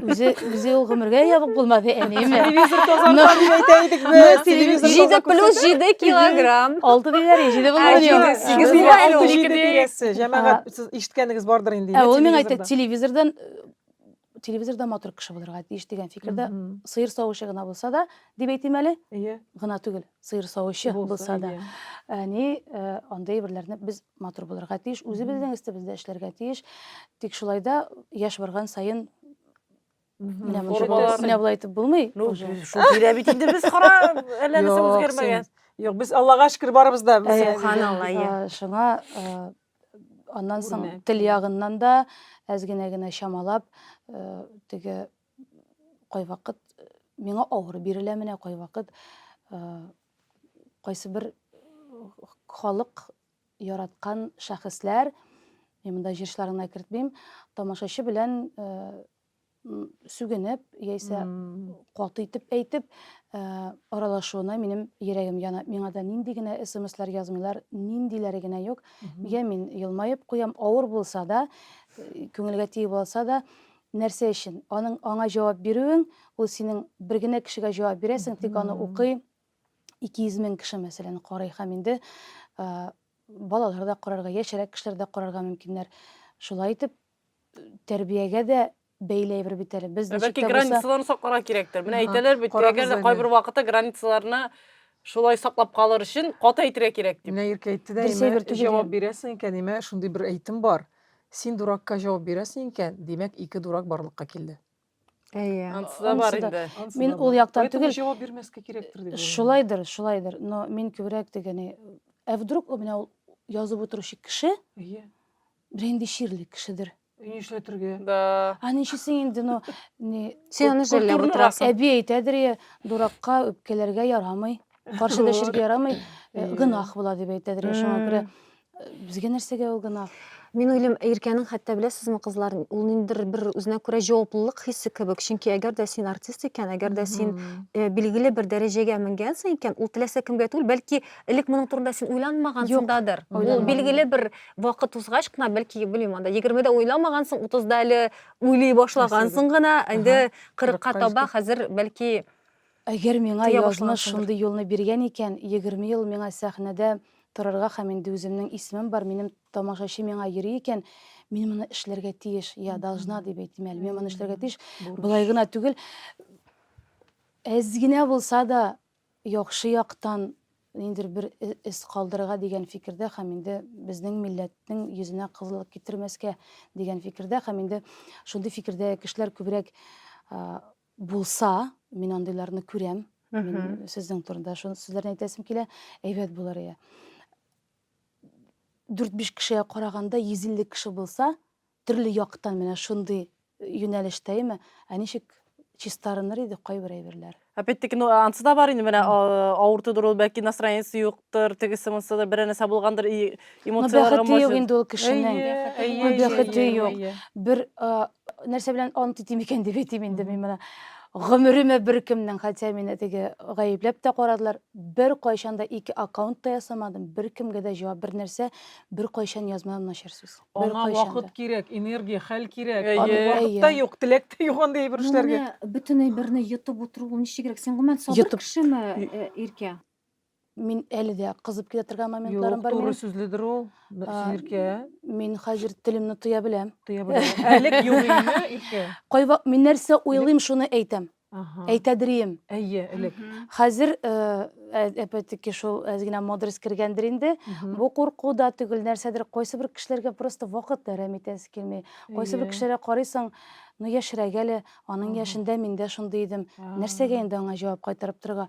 Үзе ул гомергә ябык булмады әниеме. Телевизор тазартар дип әйтә идек без. Телевизор 7 плюс 7 килограмм. 6 диләр, 7 булмады. 8 булмады. 7 дигәнсе. Җәмәгать сез ишеткәнегез бардыр инде. Ул миңа әйтә, телевизорда матур кеше булырга тиеш дигән фикердә, сыер савышы гына булса да, дип әйтим әле. Гына түгел, сыер савышы булса да. Әни андай берләрне без матур булырга тиеш, үзебезнең истебездә эшләргә тиеш. Тик шулай да яшь барган сайын менә булай итеп булмый. Шул бирә бит инде без кара әллә нәрсә үзгәрмәгән. Юк, без Аллага шөкер барыбыз да. Субханалла. Шуңа аннан соң тел ягыннан да әзгенә чамалап теге кай вакыт миңа авыр бирелә менә кай вакыт кайсы бер халык яраткан шәхесләр, мен монда җырчыларны кертмим, тамашачы белән сүгенеп, яисә каты итеп әйтеп аралашуына минем йөрәгем яна. Миңа да нинди генә SMS-лар язмыйлар, ниндиләре генә юк. Мин елмаеп куям, авыр булса да, күңелгә тиеп булса да, нәрсә өчен? Аңа җавап бирүең, ул синең бер генә кешегә җавап бирәсең, тик аны укый 200 мең кеше мәсәлән карый һәм инде балалар да карарга, яшәрәк кешеләр дә карарга мөмкиннәр. Шулай итеп тәрбиягә дә бәйләй бер бит әле. Без Бәлки границаларны сакларга кирәктер. Менә әйтәләр бит, әгәр дә кайбер вакытта границаларны шулай саклап калыр өчен каты әйтергә кирәк дип. Менә иркә әйтте дә, җавап бирәсең икән, димәк, шундый бер әйтем бар. Син дуракка җавап бирәсең икән, димәк, 2 дурак барлыкка килде. Ансы да бар инде. Мин ул яктан түгел. Җавап бирмәскә кирәктер дип. Шулайдыр. Но мин күбрәк дигәне, вдруг менә ул язып утыручы кеше, бренди ширле кешедер. Нишләтергә? Да. Ничесен инде, Сен аны җәлләп утырасың. Әби әйтәдер, дуракка үпкәләргә ярамый, каршы дәшергә ярамый, гынах була дип әйтәдер. Шуңа күрә Бізге нәрсеге ул гына? Мен ойлым, Иркәнең хәтта беләсезме, кызлар, ул ниндер бер үзенә күрә җаваплылык хиссе кебек. Чөнки әгәр дә син артист икән, әгәр дә син билгеле бер дәрәҗәгә менгәнсең икән, ул теләсә кемгә түгел, бәлки элек моның турында син уйламагансыңдадыр. Ул билгеле бер вакыт узгач кына, бәлки, белмим, анда 20дә уйламагансың, 30да әле уйлый башлагансың гына, инде 40ка таба хәзер бәлки Әгәр миңа Тыя язмыш башлагансыңдыр. шундый юлны биргән икән, 20 ел миңа сәхнәдә торырга һәм инде үземнең исемем бар, минем тамашачы миңа йөри икән, мин моны эшләргә тиеш, я должна дип әйтим әле. Мин моны эшләргә тиеш. Булай гына түгел. Әз генә булса да яхшы яктан ниндер бер эз калдырырга дигән фикердә һәм инде безнең милләтнең йөзенә кызыллык китермәскә дигән фикердә һәм инде шундый фикердә кешеләр күбрәк булса, мин андыйларны күрәм. Мин сезнең турында шуны сүзләрне әйтәсем килә, әйбәт булыр ия. 4-5 кешегә караганда 150 кеше булса, төрле яктан менә шундый юнәлештәме, ничек чистарыныр иде кайбер әйберләр. Опять-таки, ансы да бар инде, менә авыртыдыр ул, бәлки настроениесе юктыр, тегесе монсы да бер нәрсә булгандыр, эмоцияларга Бәхете юк инде ул кешенең. Бәхете юк. Бер нәрсә белән ант итим икән дип әйтим инде мин менә. Гомеремә бер кемнең, хәтта мине теге гаепләп тә карадылар, бер кайчан да 2 аккаунт та ясамадым, бер кемгә дә җавап, бер нәрсә, бер кайчан язмадым начар сүз. Аңа вакыт кирәк, энергия, хәл кирәк. Вакыт та юк, теләк тә юк андый бер эшләргә. Бөтенләй берне йотып утыру ничегрәк? Син гомумән сабыр кешеме, Иркә? Мин әле дә кызып китә торган моментларым бар Юк, минем. туры сүзледер ул. Иркә, Мин хәзер телемне тыя беләм. тыя белә. Әлек юк име, Иркә? Кайва мин нәрсә уйлыйм, шуны әйтәм. Әйтәдерим. Әйе, элек. Хәзер әпәтеке шул әзгенә модерс кергәндер инде. Бу курку да түгел, нәрсәдер кайсы бер кешеләргә просто вакыт әрәм итәсе килми. Кайсы бер кешеләргә карыйсың, ну яшьрәк әле, аның яшендә мин дә шундый идем. Нәрсәгә инде аңа җавап кайтарып торырга?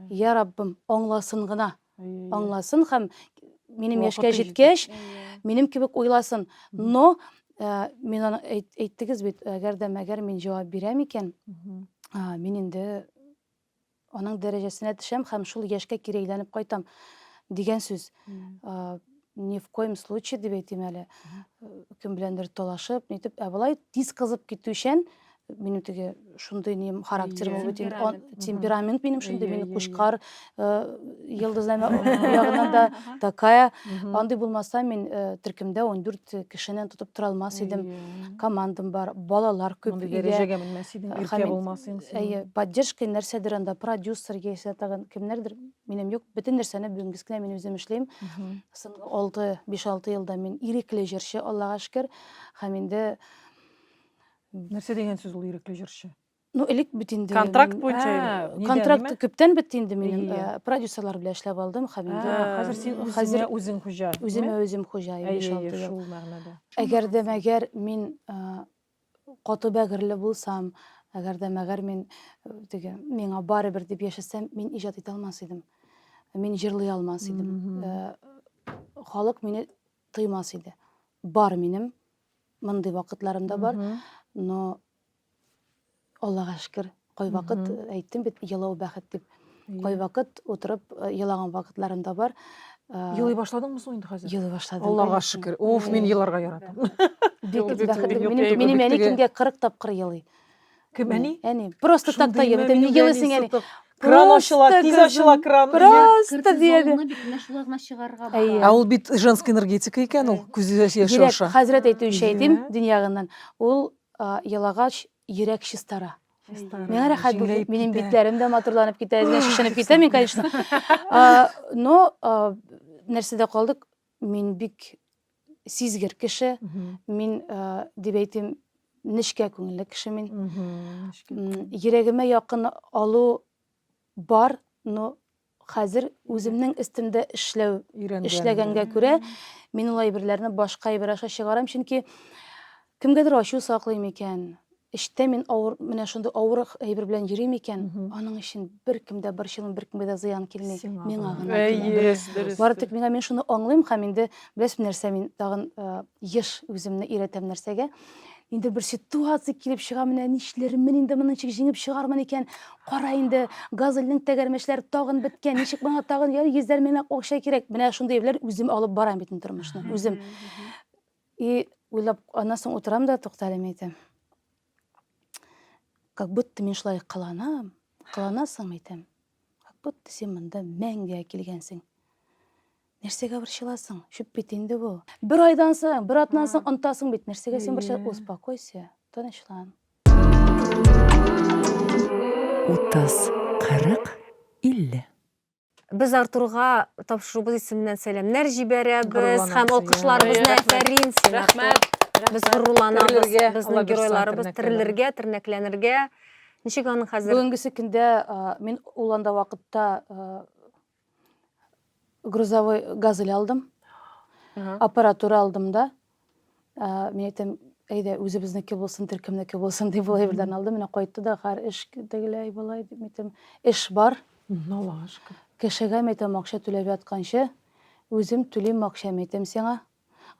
Я Раббым, аңласын гына. Аңласын һәм минем яшькә җиткәч, минем кебек уйласын. Но мин аны әйттегез бит, әгәр дә мәгәр мин җавап бирәм икән, мин инде аның дәрәҗәсенә төшәм һәм шул яшькә кире әйләнеп кайтам дигән сүз. Ни в коем случае дип әйтим әле. Кем беләндер талашып, нитеп, болай тиз кызып китү өчен минем теге шундый нем характер булып бит, темперамент минем шундый, мине кушкар, йылдызлама ягыннан да такая, андый булмаса мин төркемдә 14 кешенән тотып тора алмас идем. Командам бар, балалар күп. Мондый дәрәҗәгә менмәс идең, Иркә булмасын син. Поддержка нәрсәдер анда, продюсер яисә тагын кемнәрдер, минем юк, бөтен нәрсәне бүгенгә генә мин үзем эшләйм. 5-6 елда мин ирекле җырчы, Аллага шөкер, һәм инде Нәрсә дигән сүз ул ирекле җырчы? Ну, элек бит инде. Контракт буенча. Контракт күптән бетте инде минем. Продюсерлар белән эшләп алдым, һәм инде Хәзер син үзең хуҗа. Үзем хуҗа, 5-6 ел. Шул мәгънәдә. Әгәр дә мәгәр мин каты бәгырле булсам, әгәр дә мәгәр мин теге миңа барыбер дип яшәсәм, мин иҗат итә алмас идем. Мин җырлый алмас идем. Халык мине тыймас иде. Бар минем, мондый вакытларым да бар. Но Аллага шөкер, кай вакыт әйттем бит, елау бәхет дип. Кай вакыт утырып елаган вакытларым да бар. Елый башладыңмы соң инде хәзер? Елый башладым. Аллага шөкер. Уф, мин еларга яратам. Бик бәхетле. Минем әни кемгә 40 тапкыр елый. Кем әни? Әни, просто так та елый. Ни елыйсың әни? Кран ачыла, тиз ачыла кран. Просто диеде. Ул бит женский энергетика икән ул, күзе яшәүша. Хәзрәт әйтүче әйтим, дөньягыннан. Ул елагач йөрәк чистара. Миңа рәхәт булды. Минем битләрем дә матурланып китә, әзгә шешенеп китә мин, конечно. Но нәрсәдә калдык? Мин бик сизгер кеше. Мин дип әйтим, нечкә күңелле кеше мин. Йөрәгемә якын алу бар, но хәзер үземнең өстемдә эшләгәнгә күрә, мин улай берләрне башка бер аша чыгарам, чөнки кемгәдер ачу саклыйм икән. Эштә мин авыр, менә шундый авыр әйбер белән йөрим икән, аның өчен бер кемдә бер чилен, бер кемгә дә зыян килми. Миңа гына. Бары тик миңа, мин шуны аңлыйм һәм инде беләсез нәрсә, мин тагын еш үземне өйрәтәм нәрсәгә. инде бер ситуация килеп чыга, менә нишләрмен инде моның чик җиңеп чыгармын икән. Кара инде газельнең тәгәрмәчләре тагын беткән. Ничек моңа тагын йөзләр меңләп акча кирәк. Менә шундый эшләр үзем алып барам бит тормышны. Үзем. И уйлап аннан соң утырам да тукталып әйтәм. Как будто мин шулай кыланасың әйтәм. Как будто сен монда мәңгегә килгәнсең. Нәрсәгә борчыласың? Шуп бит инде бу. Бер айдан соң, бер атнан соң онтасың бит. Нәрсәгә сен борчыласың? Успокойся, тынычлан. 30, 40, 50. Без Артурга тапшырубыз исеменнән сәламнәр җибәрәбез һәм алкышларыбызны әфәрин син. Рәхмәт. Без горурланабыз, Терләргә, безнең Алла бирсен геройларыбыз тернәкләргә. тернәкләнергә. Ничек аның хәзер? Бүгенге көндә мин ул анда вакытта грузовой газель алдым. Аппаратура алдым да. Мен әйтәм, әйдә үзебезнеке булсын, төркемнеке булсын дип булай бердән алдым. Менә кайтты да һәр эш тегеләй булай дип әйтәм. Эш бар. Аллага шөкер. Кешегә әйтәм акча түләп ятканчы, үзем түлим акча әйтәм сиңа.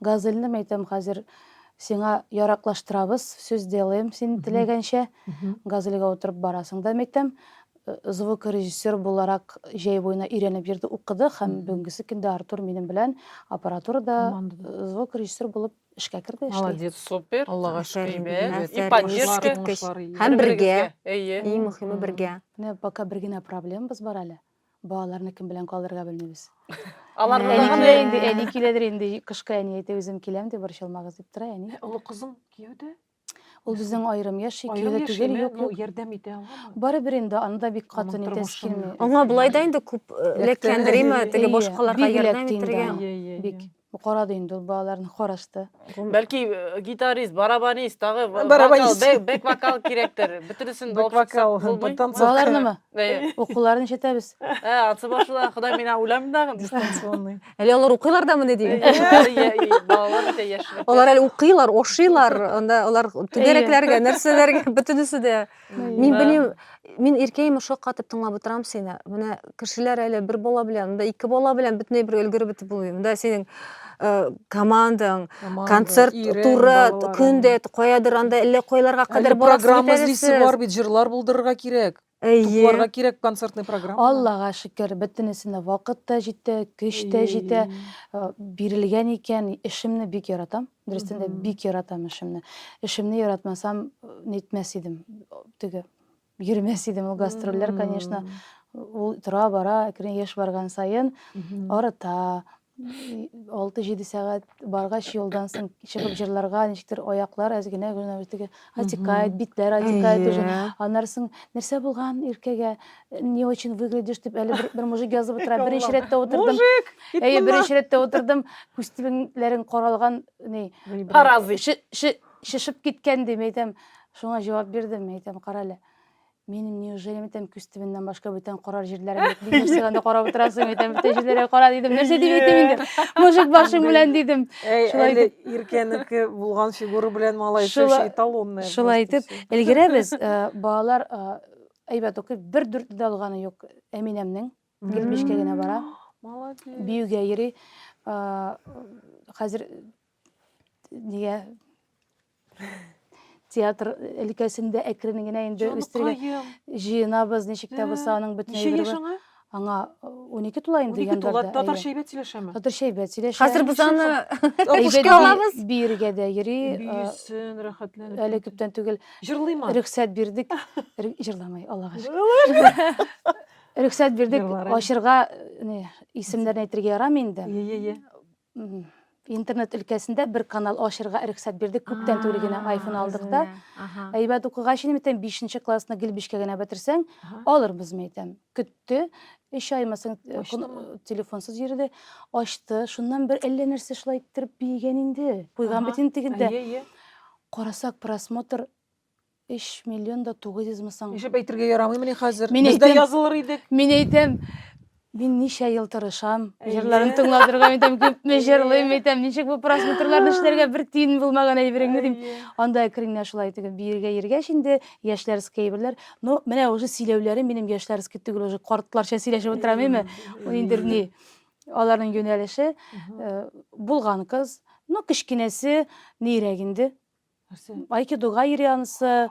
Газельне әйтәм хәзер сиңа яраклаштырабыз, сүз делаем син теләгәнчә. Газельгә утырып барасың да әйтәм. Звукорежиссер буларак җәй буена өйрәнеп йөрде, укыды һәм бүгенге көндә Артур минем белән аппаратурада звукорежиссер булып эшкә кирде эшли. Молодец. Супер. Аллага Әйбәт. шөкер. И поддержка. Һәм бергә. Әйе. Иң мөһиме бергә. Менә пока бер генә проблемабыз бар әле. Балаларны кем белән калдырырга белмибез. Аларны Әни да килә инде, әни киләдер инде, кышкы әни әйтә үзем киләм дип борчылмагыз дип тора әни. Улы кызың кияүдә? Ул безнең айрым яши, Айрым кияүдә түгел, яшеме? юк, Ну, юк. ярдәм итә алмамы? Барыбер инде аны да бик каты Аның нитәс тормышын. килми. Аңа булай да инде күп эләккәндер теге Әйе, башкаларга бик ярдәм эләкте инде, итәргә. Әйе, Бик. Карады инде ул балаларны карашты. Бәлки гитарист, барабанист, тагы Барабанист. бэк вокал кирәктер. Бөтенесен Бэк вокал, булмый. потанцовка. Балаларнымы? Әйе. Укуларын ишетәбез. Аты башла, Ходай миңа үләм дагы. Дистанционный. Әле алар укыйлар да диген. Балалар да яшьлек. Алар әле укыйлар, ошыйлар, анда алар түгәрәкләргә, нәрсәләргә, бөтенесе дә. Мин белим, мин иркәйем шок катып тыңлап утырам сине. Менә кешеләр әле бер бала белән, анда ике бала белән бөтенләй бер өлгереп бетеп булмый. Монда синең командаң, концерт туры, көндә каядыр анда әллә кайларга кадәр Программа излисе бар бит, җырлар булдырырга кирәк. Тупларга кирәк концертный программа. Аллага шөкер, бөтенесенә вакыт та җитә, көч тә җитә. Бирелгән икән, эшемне бик яратам. Дөрестән дә бик яратам эшемне. Эшемне яратмасам, нитмәс идем. Теге йөрмәс идем ул гастрольләр, конечно. Ул тора бара, әкрен яшь барган сайын арыта. 6-7 сәгать баргач юлдан соң чыгып җырларга ничектер аяклар әзгенә генә атикает, битләр атикает уже. Аннан соң нәрсә булган иркәгә, не очень выглядишь дип әле бер мужик язып утыра. Беренче рәттә утырдым. Әйе, беренче рәттә утырдым. Күстебенләрен каралган, ни, Паразит. Шишеп киткән дип әйтәм. Шуңа җавап бирдем, әйтәм, кара әле. Минем неужели әйтәм күстебеннән башка бүтән карар җирләрем юк. Нәрсәгә анда карап утырасың, әйтәм, бүтән җирләргә кара дидем. Нәрсә дип әйтәм инде? Мужик башың белән дидем. Әле иркәнеке булган фигура белән малай эталонная. Шулай итеп, элгерәбез. Балалар әйбәт укый, бер дүрт дә алганы юк. Әминәмнең 25-кә генә бара. Молодец. Биюгә йөри. Хәзер нигә театр өлкәсендә әкрен генә инде үстергән. Җыенабыз, ничек тә булса аның бөтен әйберләре. Аңа 12 тула инде яндарда. Татарча әйбәт сөйләшәме? Татарча әйбәт сөйләшә. Хәзер biz аны Әйбәт алабыз. Биергә дә йөри. Биюсен, рәхәтләнеп. Әле күптән түгел Җырлыймы? рөхсәт бирдек. Җырламай, Аллага шөкер. Рөхсәт бирдек ашырга, исемнәрне әйтергә ярамый инде. Интернет өлкәсендә бер канал ашырга рөхсәт бирдек. Күптән түгел генә iPhone алдык да. Әйбәт укыгач әйтәм 5нче классны 5-кә генә бетерсәң, алырбыз әйтәм. Көтте. 3 аймасың телефонсыз йөрде. Ачты. Шуннан бер әллә нәрсә шулай иттереп биегән инде. Куйган бит инде. Карасак просмотр 3 миллион да 900 мыңсың. Ишеп әйтергә ярамыймы хәзер? Мин Бездә әйтәм- язылыр идек. Мин әйтәм, мин ничә ел тырышам, җырларын тыңлатырга, әйтәм, күпме җырлыйм, әйтәм, ничек бу просмотрларны эшләргә бер тиен булмаган әйбереңне дим. Анда әкренләп шулай итеп биергә йөргәч инде яшьләрскә әйберләр. Ну, менә уже сөйләүләре минем яшьләрскә түгел, уже картларча сөйләшеп утырамыймы? Инде ни, аларның юнәлеше булган кыз, ну, кичкенәсе нирәк инде. айкидоға йөри анысы,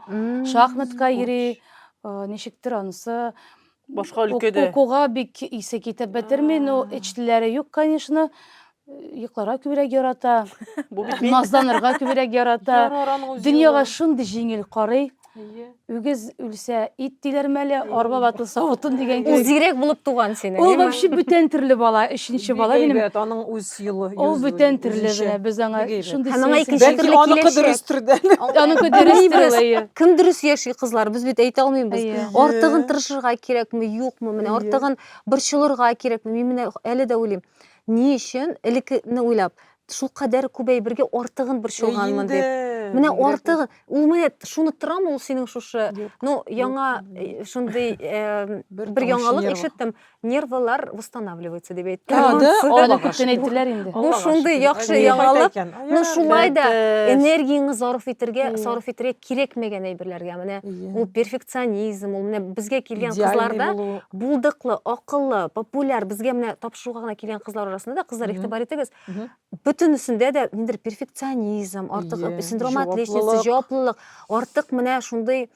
шахматка йөри, ничектер анысы. Башка өлкәдә. Окуга бик исе китеп бетерми, но эчләре юк, конечно. Йокларга күбрәк ярата, назланырга күбрәк ярата. Дөньяга шундый җиңел карый. Үгез үлсә, ит диләр мәле, арба батылса отын дигән Ул зирәк булып туган сине. Ул вообще бүтән төрле бала, өченче бала минем. Аның үз юлы. Ул бүтән төрле менә без аңа шундый Һәм аңа сәясәт- икенче төрле киләчәк. Аның дөрес төрле. Кем дөрес яши кызлар? Без бит әйтә алмыйбыз. Әйе. Артыгын тырышырга кирәкме, юкмы? Менә артыгын борчылырга кирәкме? Мин менә әле дә уйлыйм. Ни өчен элекне уйлап, шул кадәр күбәй бергә артыгын борчылганмын дип. Менә артыгын, ул менә шуны торамы ул синең шушы, ну, яңа шундый бер яңалык ишеттем, нервлар восстанавливается дип әйткән. Аны күптән әйттеләр инде. Бу шундый яхшы яңалык. Ну, шулай да энергияңны сарыф итәргә кирәкмәгән әйберләргә. Менә ул перфекционизм, ул менә безгә килгән кызларда булдыклы, акыллы, популяр, безгә менә тапшыруга гына килгән кызлар арасында да кызлар игътибар итегез. Бөтенесендә дә ниндер перфекционизм, артык синдром отличницы, җаваплылык, артык менә шундый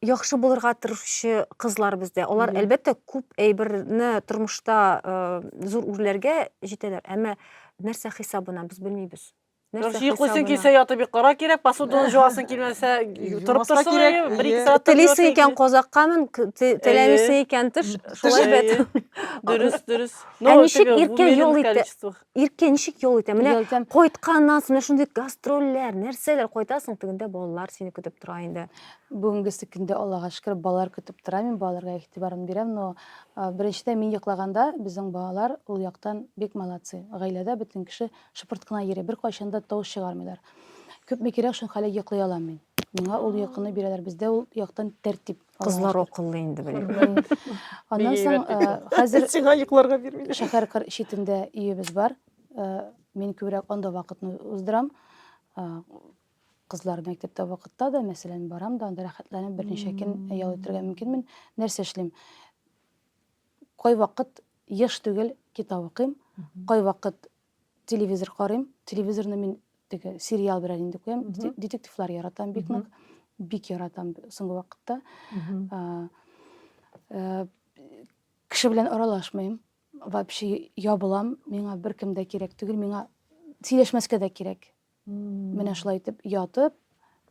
яхшы булырга тырышучы кызлар бездә. Алар әлбәттә күп әйберне тормышта зур үрләргә җитәләр, әмма нәрсә хисабына без белмибез. Йоклыйсың килсә ятып бик кара кирәк, посуданы жуасың килмәсә торып торсың кирәк, 1-2 сәгать телисең икән казаккамын, теләмисең икән тыш, шулай бит. Дөрес. Ничек иркә юл итә? Иркә ничек юл итә? Менә кайтканнан соң шундый гастрольләр, нәрсәләр кайтасың, тегендә балалар сине көтеп тора инде. Бүгенге көндә Аллага шөкер балалар көтеп тора, мин балаларга игътибарын бирәм, но беренчедә мин йоклаганда безнең балалар ул яктан бик молодцы. Гаиләдә бөтен кеше шыпырт кына йөри, бер кайчан да тавыш чыгармыйлар. Күпме кирәк шул хәле йоклый алам мин. Миңа ул якыны бирәләр, бездә ул яктан тәртип. Кызлар акыллы инде беләм. Аннан соң хәзер Сиңа йокларга бирмиләр. шәһәр читендә өебез бар. Мин күбрәк анда вакытны уздырам. Кызлар мәктәптә вакытта да, мәсәлән, барам да, анда рәхәтләнеп берничә көн ял итәргә мөмкинмен. Нәрсә эшлим? Кай вакыт еш түгел китап укыйм, кай вакыт телевизор карыйм. Телевизорны мин теге сериал белән инде куям. Детективлар яратам бик нык. Бик яратам соңгы вакытта. Кеше белән аралашмыйм. Вообще ябылам. Миңа беркем дә кирәк түгел, миңа сөйләшмәскә дә кирәк. Менә шулай итеп ятып,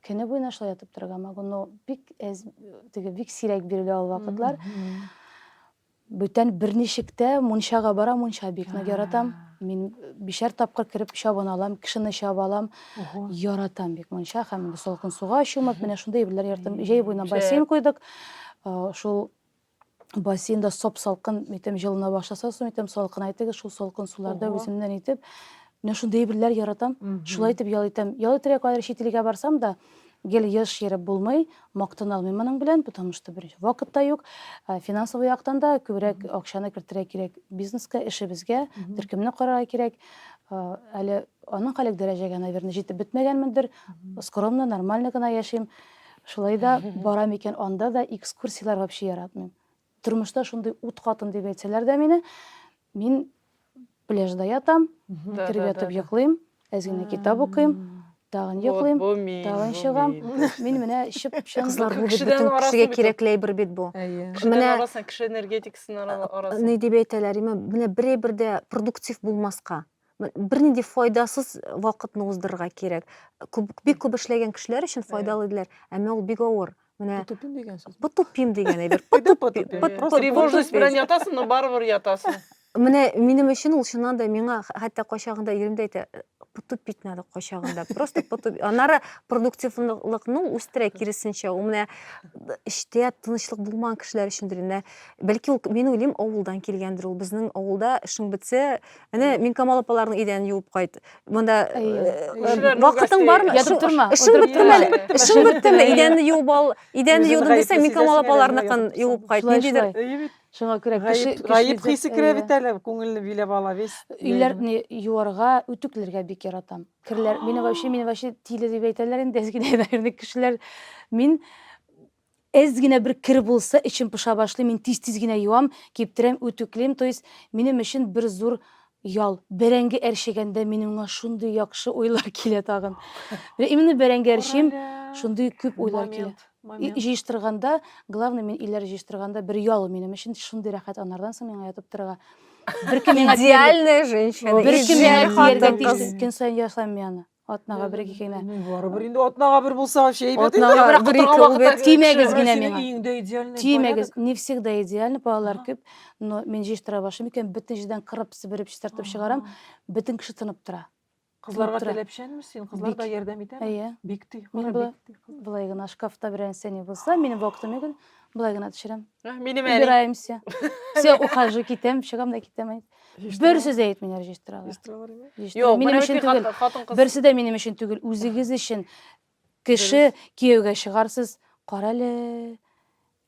көне буена шулай ятып торырга мөмкин, но бик сирәк бирелә ул вакытлар. Бүтән берничектә мунчага бара, мунча бик нык яратам. Мин 5 тапкыр кирип чабын алам, кешене чаба алам. Яратам бик мунча, һәм салкын суга чумып, менә шундый әйберләр яратам. Җәй буена бассейн куйдык. Шул бассейнда соп-салкын, митем җылына башласа, соң митем салкын әйтегез, шул салкын суларда үземнән итеп, менә шундый әйберләр яратам. Шулай итеп ял итәм. Ял итәргә кадәр чит барсам да, гел еш йөреп булмый, мактана алмыйм моның белән, потому что беренче вакыт та юк. Финансовый яктан да күбрәк акчаны кертергә кирәк бизнеска, эшебезгә, төркемне карарга кирәк. Әле аның калек дәрәҗәгә, наверное, җитеп бетмәгәнмендер. Скромно, нормально гына яшим. Шулай да барам икән, анда да экскурсиялар вообще яратмыйм. Тормышта шундый ут катын дип әйтсәләр дә мин пляжда ятам, кирип ятып йоклыйм, әзгенә китап укыйм, тагын йоклыйм, тагын чыгам. Мин менә чып-чын Кызлар бу бөтен кешегә кирәкле әйбер бит бу. Менә кеше энергетикасын арасында. Ни дип әйтәләр, менә бер продуктив булмаска. Бернинди файдасыз вакытны уздырырга кирәк. Бик күп эшләгән кешеләр өчен файдалы диләр, әмма ул бик авыр. Менә Тупим дигән сүз. потупим дигән әйбер. Тревожность белән ятасың, но барыбер ятасың. Менә минем өчен ул чыннан да миңа хәтта кайчагында иремдә әйтә, потупить надо кайчагында. Просто потупить. Аннары продуктивлыкны үстерә киресенчә. Ул менә эштә тынычлык булмаган кешеләр өчендер инде. Бәлки ул мин уйлыйм авылдан килгәндер. Ул безнең авылда эшең бетсә, әнә мин Камал апаларның идән юып кайт. Монда вакытың бармы? Ятып торма. Эшең биттеме? Эшең биттеме? Идәнне юып ал. Идәнне юдым дисә, мин Камал апаларныкын юып кайт. Ниндидер шуңа күрә Гаип хисе керә бит әле, күңелне биләп ала весь. Өйләрне юарга, үтүкләргә бик яратам. Кирләр, мине вообще тиле дип әйтәләр инде, әзгенә наверное кешеләр. Мин әзгенә бер кир булса, ичем пыша башлый, мин тиз генә юам, киптерәм, үтүклем, то есть минем өчен бер зур ял. Бәрәңге әршегәндә минеңа шундый яхшы уйлар килә тагын. Именно бәрәңге әршим шундый күп уйлар килә. Җыештырганда, главный мен иләр җыештырганда бер ял минем өчен шундый рәхәт анардан соң миңа ятып торырга. Бер кем миңа Идеальная женщина. бер кем миңа идеальный тияргә кыз. тиеш. Көн сайын ясам мин аны. Атнага бер кигәнә. Барыбер инде атнага бер булса вообще әйбәт. Атнага бер ике ул бит. Тимәгез генә миңа. Өеңдә идеальный. Тимәгез, не всегда идеально, балалар күп, но мен җыештыра башлыйм икән, бөтен җирдән кырып, себереп, чистартып чыгарам, бөтен кеше тынып тора. Кызларга Тора. таләпчәнме син? Кызлар да ярдәм итәме? Әйе. Бик ти. Мин былай гына шкафта берәр нәрсә не булса, минем вакытым юк, былай гына төшерәм. Минем әни. Убираемся. Все, ухожу, китәм, чыгам да китәм. Бер сүз әйтмиләр җыештыралар. Юк, Минем менә өчен бит түгел. хатын-кыз. Берсе дә минем өчен түгел, үзегез өчен. Кеше кияүгә чыгарсыз, кара әле.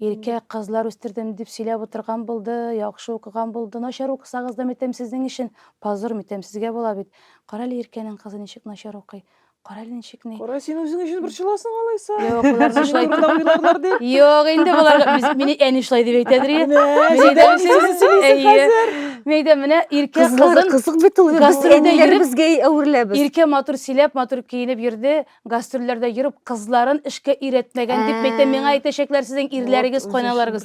Иркә кызлар үстердем дип сөйләп утырган булды, яхшы укыган булды. Начар укысагыз да мәтәм сезнең өчен, позор мәтәм сезгә була бит. Кара әле Иркәнең кызы ничек начар укый. Кара әле ничек ни. Кара, син үзең өчен бер чыласың алайса. Юк, булар Син шулай. турында уйларлар дип. Юк, инде буларга без мине әни шулай дип әйтәдер. Мен әйтәм, менә Иркә Кызлар кызын кызык бит ул. гастрольдә йөреп, Безгә әверләбез. Иркә матур сөйләп, матур киенеп йөрде, гастрольләрдә йөреп, кызларын эшкә өйрәтмәгән дип мәйтәм, миңа әйтәчәкләр сезнең ирләрегез, кайналарыгыз.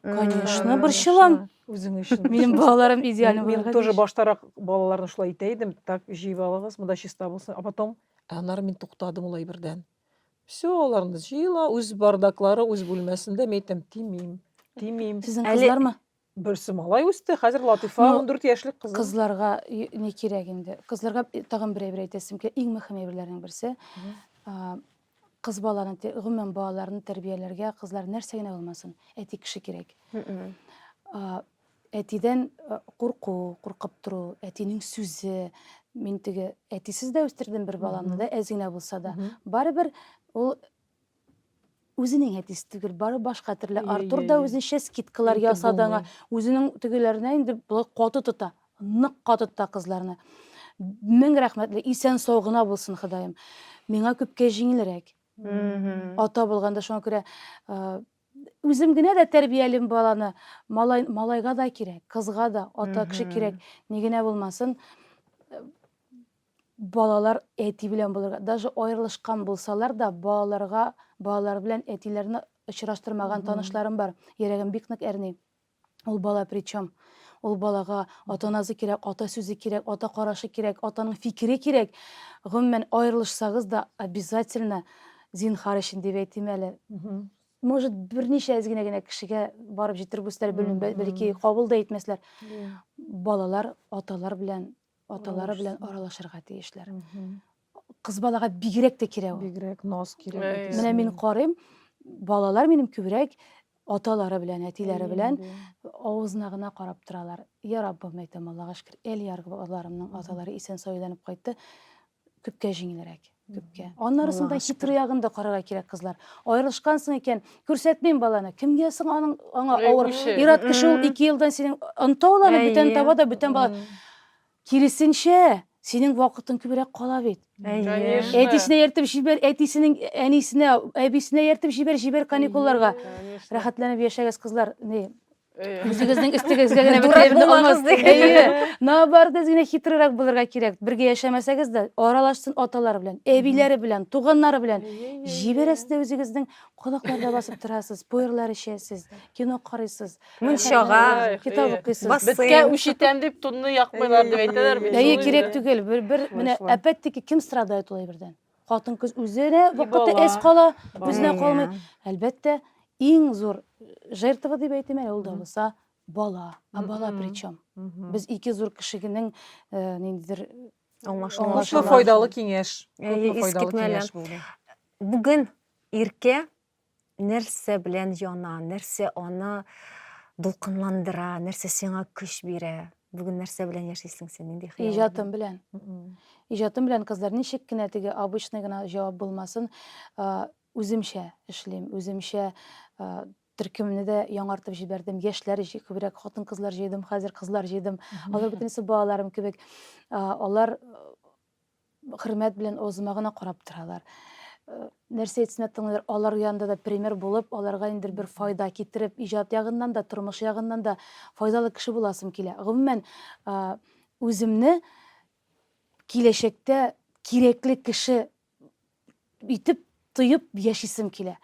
Конечно, борчылам. Үзең өчен. Минем балаларым идеально Мен булырга тоже тиеш. баштарак балаларны шулай итә идем, так җыеп алыгыз, монда чиста булсын. А потом, аннары мин туктадым улай бердән. Все, аларны җыела, үз бардаклары, үз бүлмәсендә, мен әйтәм, тимим. Сезнең Әле- кызлармы? Берсе малай үсте, хәзер Латифа Ну, 14 яшьлек кызы. Кызларга не кирәк инде. Кызларга тагын бер әйбер әйтәсем килә. Иң мөһим әйберләрнең берсе, кыз баланы, гомумән балаларны тәрбияләргә кызлар нәрсә генә булмасын, әти кеше кирәк. Әтидән курку, куркып тору, әтинең сүзе, мин теге әтисез дә үстердем бер баламны да, әз генә булса да. Барыбер ул үзенең әтисе түгел, бары башка төрле. Артур да үзенчә скидкалар ясады аңа, үзенең тегеләренә инде булай каты тота, нык каты тота кызларны. Мең рәхмәтле, исән сау гына булсын Ходаем. Миңа күпкә җиңелрәк. Ата булганда шуңа күрә үзем генә дә тәрбиялим баланы, малайга да кирәк, кызга да, ата кеше кирәк. Ни генә булмасын, балалар әти белән булырга, даже аерылышкан булсалар да, балалар белән әтиләрне очраштырмаган танышларым бар. Йөрәгем бик нык әрни. Ул бала причем, ул балага ата-анасы кирәк, ата сүзе кирәк, ата карашы кирәк, атаның фикере кирәк. Гомумән аерылышсагыз да обязательно зинһар өчен дип әйтим әле. Может, берничә әз генә кешегә барып җитер булсалар, белмим, бәлки кабул да итмәсләр. Балалар аталары белән аралашырга тиешләр. Кыз балага бигрәк тә кирәк ул. Бигрәк наз кирәк. Менә мин карыйм, балалар минем күбрәк аталары белән, әтиләре белән авызына гына карап торалар. Я Раббым, әйтәм, Аллага шөкер, балаларымның аталары исән сауланып кайтты. Күпкә җиңелрәк, күпкә. Аннарысында хитрый ягын да карарга кирәк кызлар. Аерылышкансың икән, күрсәтмим баланы. Кемгә соң аңа авыр ират кеше ул 2 елдан синең онтауланы бүтән таба да бүтән бала. Киресенчә, синең вакытың күбрәк кала бит. Әтисенә ертеп җибәр, әтисенең әнисенә, әбисенә ертеп җибәр каникулларга. Рәхәтләнеп яшәгез кызлар. Үзегезнең өстегезгә генә бетә алмас. Наоборот, генә хитрырак булырга кирәк. Бергә яшәмәсәгез дә, аралашсын аталары белән, әбиләре белән, туганнары белән. Җибәрәсез дә үзегезнең кулакларда басып торасыз, поерлар ичәсез, кино карыйсыз, Мунчага, китап укыйсыз. Беткә үчитәм дип тунны якмыйлар дип әйтәләр бит. Әйе, кирәк түгел. Бер менә әпәттәки кем страдает ул бердән? Хатын-кыз үзенә вакыты эс кала, үзенә калмый. Әлбәттә, иң зур жертва дип әйтәм әле ул да булса бала. Бала причем. Без 2 зур кешегенең ниндидер Аңлашлы файдалы киңәш. Искитмәләр. Бүген Иркә нәрсә белән яна, нәрсә аны дулкынландыра, нәрсә сиңа көч бирә? Бүген нәрсә белән яшисең син инде? иҗатым белән. Иҗатым белән кызлар ничек кенә теге обычный гына җавап булмасын, үземчә эшлим, үземчә төркемне дә яңартып җибәрдем. Яшьләр күбрәк хатын-кызлар җыйдым, хәзер кызлар җыйдым. Алар бөтенесе балаларым кебек. Алар хөрмәт белән озыма гына карап торалар. Нәрсә әйтсенә тыңлар, алар янында да пример булып, аларга инде бер файда китереп, иҗат ягыннан да, тормыш ягыннан да файдалы кеше буласым килә. Гомумән, өзімні келешекте керекли кіші итеп тойып яшисем килә.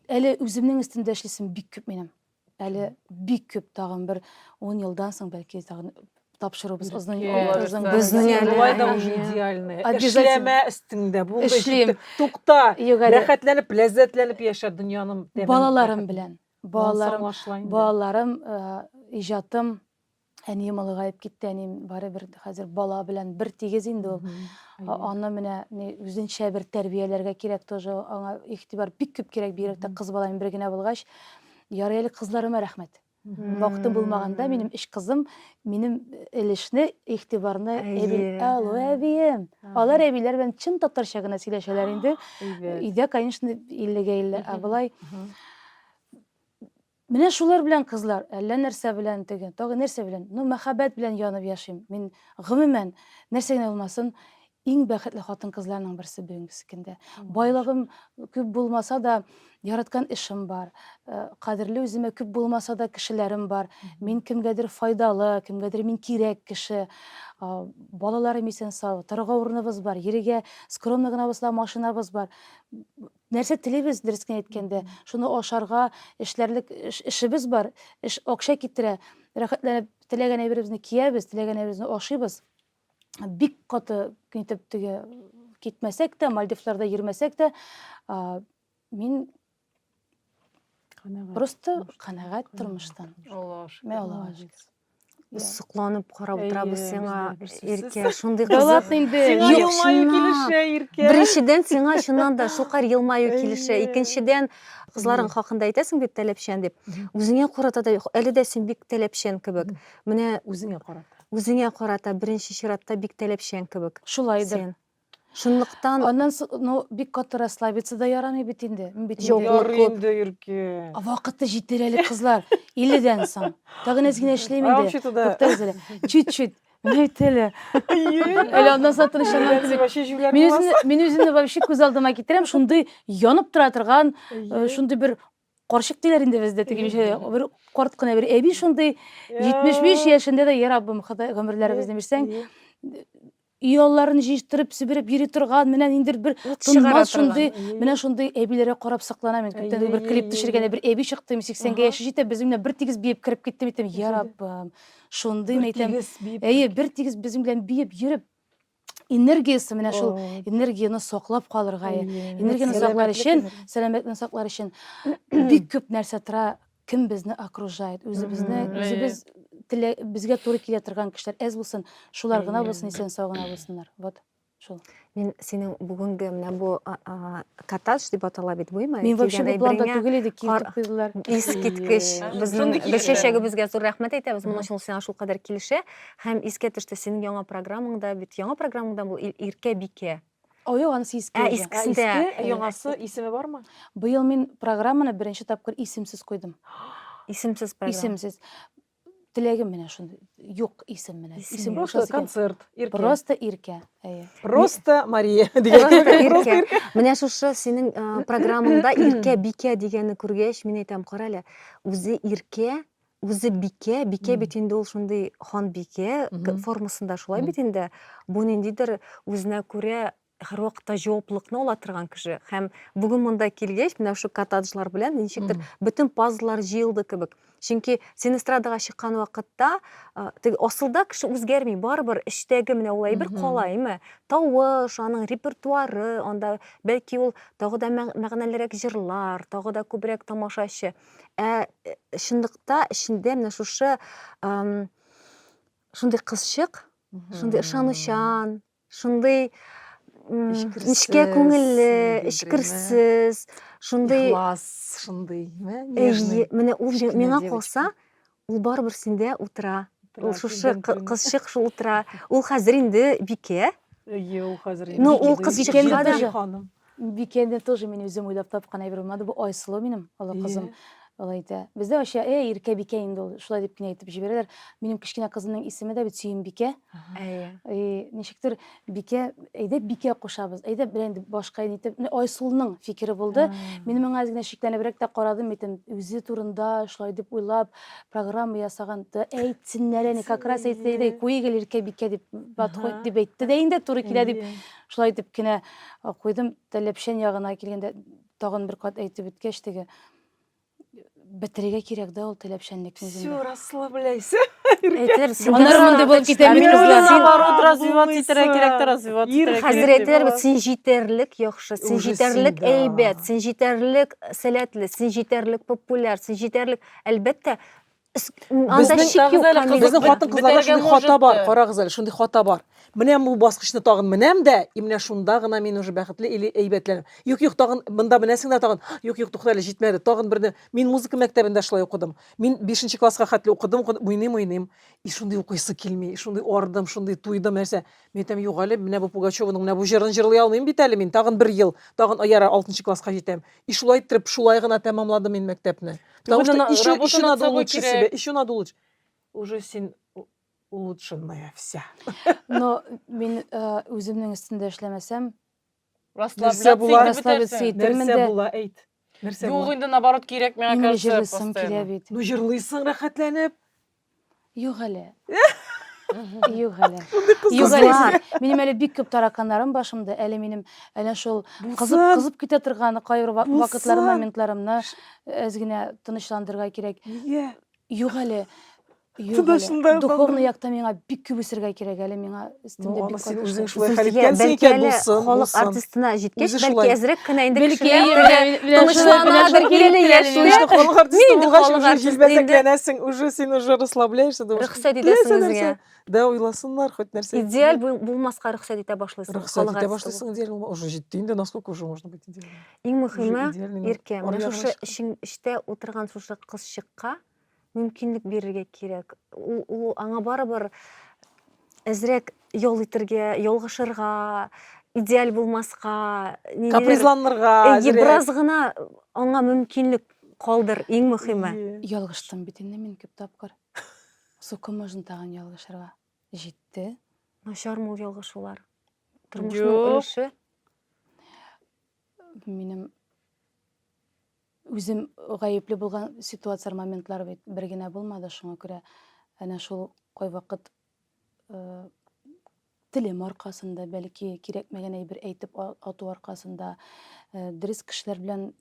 Әле үземнең өстендә эшлисем бик күп минем. Әле бик күп тагын бер 10 елдан соң бәлки тагын тапшырыбыз безнең Булай да уже идеальный. Эшләмә өстендә булды. Тукта. Рәхәтләнеп, ләззәтләнеп яшә дөньяның тәмен. Балаларым, иҗатым, әнием алгаеп китте, әнием бары бер хәзер бала белән бер тигез инде ул. Аны менә үзенчә бер тәрбияләргә кирәк тоже, аңа игътибар бик күп кирәк бирәктә кыз балам бер генә булгач, ярый әле кызларыма рәхмәт. Вакытым булмаганда минем эш кызым минем элешне, игътибарны әбием. Алар әбиләр белән чын татарча гына сөйләшәләр инде. Идә, конечно, 50-50. Абылай менә шулар белән кызлар, әллә нәрсә белән тегән, тагы нәрсә белән, мәхәббәт белән янып яшим. Мин гомумән нәрсә генә булмасын, иң бәхетле хатын кызларның берсе бүгенге көндә. Байлыгым күп булмаса да, яраткан эшем бар. Кадерле үземә күп булмаса да кешеләрем бар. Мин кемгәдер файдалы, кемгәдер мин кирәк кеше. Балаларым исән сау, торырга урыныбыз бар. Йөрергә скромный гына булса машинабыз бар. Нәрсә телибез дөрескә әйткәндә, шуны ашарга, эшләрлек эшебез бар. Эш акча китерә. Рәхәтләнеп теләгән әйберебезне киябез, теләгән әйберебезне ашыйбыз. Бик каты китеп теге китмәсәк тә, Мальдивларда йөрмәсәк тә, мин просто канәгать тормыштан. Аллаһ шөкер. Сокланып карап утырабыз сиңа, Иркә, шундый кызык. Сиңа елмаю килешә, Иркә. Беренчедән сиңа чыннан да шулкадәр елмаю килешә. Икенчедән кызларың хакында әйтәсең бит таләпчән дип. Үзеңә карата да әле дә син бик таләпчән кебек. Менә Үзеңә карата. Үзеңә карата беренче чиратта бик таләпчән кебек. Шулайдыр. Шунлыктан Аннан бик каты расслабиться да ярамый бит инде. Ярый инде, Иркә. Вакыты җитер әле кызлар. 50-дән соң. Тагын әзгенә эшләйм инде. Туктагыз әле. Чуть-чуть. Мәйтеле. Әле аннан соң тынычланам кебек. Мин үземне вообще күз алдыма китерәм, шундый янып тора торган, шундый бер карчык диләр инде бездә теге бер карт кына бер әби шундый 75 яшендә дә я Раббым Ходай гомерләребезне бирсәң, Ялларын җыштырып, сибереп йөри торган, менә инде бер тынмас шундый, менә шундый әбиләргә карап сакланам. Күптән бер клип төшергәндә бер әби чыкты, 80-гә яше җитә, безнең белән бер тигез биеп кирип китте, әйтәм, я Раббым, шундый әйтәм. Бер тигез безнең белән биеп йөреп, энергиясы менә шул энергияны саклап калырга, энергияны саклар өчен, сәламәтне саклар өчен бик күп нәрсә тора, кем безне окружает, үзебез безгә туры килә торган кешеләр әз булсын, шулар гына булсын, исән сау гына булсыннар. Вот шул. Мин синең бүгенге менә бу коттедж дип атала бит буймы? Мин вообще бу планда түгел иде, килеп куйдылар. Искиткеч. Безнең бешәшәгебезгә зур рәхмәт әйтәбез. Моның өчен сиңа шул кадәр килешә. Һәм искә төште синең яңа программаңда бит, яңа программаңда бу Иркә Бикә. Ой, анысы иске. Искесендә яңасы исеме бармы? Быел мин программаны беренче тапкыр исемсез куйдым. Исемсез программа. Исемсез. Теләгем менә шундый. Юк исем менә. Исем просто концерт. Иркә. Просто Иркә. Просто Мария. Менә шушы синең программаңда Иркә Бикә дигәнне күргәч, мин әйтәм, кара әле, үзе Иркә, үзе Бикә, Бикә бит инде ул шундый хан Бикә формасында шулай бит инде. Бу ниндидер үзенә күрә һәр вакытта җаваплылыкны ала торган кеше. Һәм бүген монда килгәч, менә шу коттеджлар белән ничектер бөтен пазлар җыелды кебек. Чөнки син эстрадага чыккан вакытта, теге асылда кеше үзгәрми, барыбер эчтәге менә ул әйбер кала, име? Тавыш, аның репертуары, анда бәлки ул тагы да мәгънәлерәк җырлар, тагы да күбрәк тамашачы. Шундыкта эчендә менә шушы шундый кызчык, шундый ышанучан, шундый нечкә күңелле, эчкерсез, шундый ихлас, шундый, нежный. Менә ул миңа калса, ул барыбер синдә утыра. Ул шушы кызчык шул утыра. Ул хәзер инде Бикә. Ул хәзер инде. Ну, ул кызчык Бикәне тоже мин үзем уйлап тапкан әйбер булмады. Бу Айсылу минем, ала кызым. Алайда. Бездә вообще Иркә Бикә инде ул шулай дип кенә әйтеп җибәрәләр. Минем кечкенә кызымның исеме дә бит Сөембикә. Ничектер Бикә, әйдә Бикә кушабыз. Әйдә белән башка итеп Айсулның фикере булды. Мин моңа генә шикләнебрәк тә карадым, әйтем, үзе турында шулай дип уйлап программа ясаган. Әйтсеннәр әни, как раз әйтсәйдә, куйгыл Иркә Бикә дип батхойт дип әйтте дә инде туры килә дип. Шулай дип кенә куйдым. Тәләпшән ягына килгәндә тагын бер кат әйтеп үткәч теге бетерергә кирәк да ул тәләпшәнлекне. Все, расслабляйся. Аннары булып китә бит кызлар. Наоборот, развивать итәргә кирәк тә развивать итәргә кирәк. Хәзрәтләр, син җитәрлек яхшы, син җитәрлек әйбәт, син җитәрлек сәләтле, син җитәрлек популяр, син җитәрлек, әлбәттә, анда шик юк. Безнең хатын-кызларга шундый хата бар, карагыз әле, шундый хата бар. Менә бу баскычны тагын менәм дә, менә шунда гына мин уже бәхетле или әйбәтләнәм. Юк, тагын монда менәсең дә тагын. Юк, тукта әле җитмәде. Тагын берне. Мин музыка мәктәбендә шулай укыдым. Мин 5нче класска хәтле укыдым, уйныйм. И шундай укыйсы килми, шундай ардым, шундай туйдым нәрсә. Мин әйтәм, юк әле, менә бу Пугачеваның менә бу җырын җырлый алмыйм бит әле мин. Тагын 1 ел, тагын аяра 6нчы класска җитәм. И шулай итеп, шулай гына тәмамладым мин мәктәпне. Потому что еще надо улучшить себя, еще надо улучшить. Уже син улучшенная вся. Но мин үземнең өстендә эшләмәсәм, Нәрсә расслабляться була, әйт. Нәрсә Юк була? инде наоборот кирәк миңа Именно кажется. җырлыйсым килә бит. Ну җырлыйсың рәхәтләнеп. Юк әле. Юк әле. Минем әле бик күп тараканнарым башымда. Әле минем әле шул кызып китә торган кайбер вакытлар, моментларымны әзгенә тынычландырырга кирәк. Нигә? Юк әле. Тынычландырырга. Духовный якта миңа бик күп үсергә кирәк әле миңа үстемдә бик Син күп. үзең шулай хәл иткәнсең икән булсын. Халык артистына җиткәч, Үзе бәлки шулай. әзрәк кенә инде Бәлки кешеләр тынычланадыр, 50 яшьле. Халык артисты Мин булгач, халык уже артисты җилбәсәкләнәсең, уже син уже расслабляешься. Рөхсәт итәсең үзеңә. Да, уйласыннар хоть нәрсә. Идеаль булмаска рөхсәт итә башлыйсың. Рөхсәт итә башлыйсың, идеаль булма. Уже җитте инде, насколько уже можно быть идеальным. Иң мөһиме, идеальный, Иркә, менә шушы эштә утырган шушы кызчыкка мөмкинлек бирергә кирәк. Ул аңа барыбер әзрәк ял итәргә, ялгышырга, идеаль булмаска, Капризланырга, бераз гына аңа мөмкинлек калдыр, иң мөһиме. Ялгыштым бит инде мин күп тапкыр. Сколько можно тагын ялгышырга? Җитте. Начармы ул ялгышулар? Тормышның өлеше. Минем үзем гаепле булган ситуациялар, моментлар бит бер генә булмады, шуңа күрә әнә шул кайвакыт телем аркасында, бәлки кирәкмәгән әйбер әйтеп ату аркасында, дөрес кешеләр белән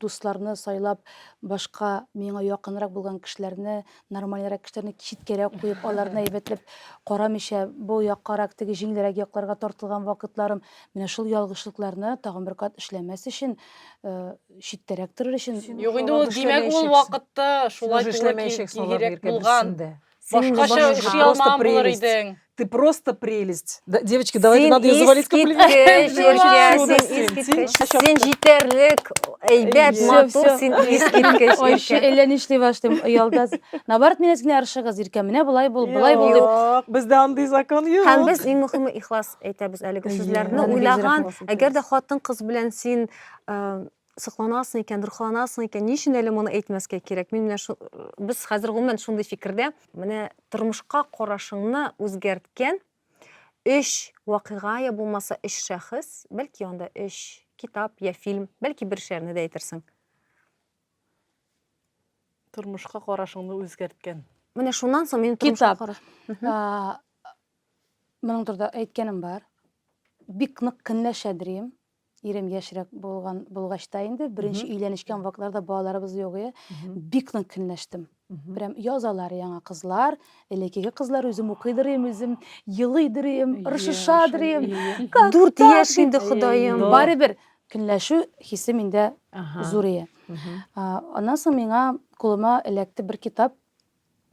дусларны сайлап, башка миңа якынрак булган кешеләрне, нормальрак кешеләрне читкәрәк куеп, аларны әйбәтләп карамыйча, бу яккарак, теге җиңелрәк якларга тартылган вакытларым, менә шул ялгышлыкларны тагын бер кат эшләмәс өчен, читтәрәк торыр өчен. Юк инде ул димәк ул вакытта шулай кирәк булган. Башкача эшли алмаган булыр идең. Ты просто прелесть. Девочки, давайте надо ее завалить комплиментами. Син җитәрлек, әйбәт, матур, син искиткеч. Айша, әллә нишли башлыйм, ялдаз. Набарт мин әзгенә арышыгыз, Иркә, менә булай бул дип. Бездә андый закон юк. Һәм без иң мөһиме ихлас әйтәбез әлеге сүзләрне. Уйлаган, әгәр дә хатын-кыз белән син сыкланасың икән, дурхланасың икән, ни өчен әле моны әйтмәскә кирәк? Мин менә без хәзер гомумән шундый фикердә, менә тормышка карашыңны үзгәрткән 3 вакыйга я булмаса 3 шәхес, бәлки анда 3 китап я фильм, бәлки бер шәрне дә әйтерсең. Тормышка карашыңны үзгәрткән. Менә шуннан соң мин тормышка караш. Моның турында әйткәнем бар. Бик нык көнләшәдерим. Ирем яшьрәк булгач та инде, беренче өйләнешкән вакытларда балаларыбыз юк иде. Бик нык көнләштем. Прям язалар яңа кызлар, элекеге кызлар үзем укыйдырым, үзем йылыйдырым, рышышадырым. 4 яшь инде Ходаем. Барыбер көнләшү хисе миндә зур иде. Аннан соң миңа кулыма эләкте бер китап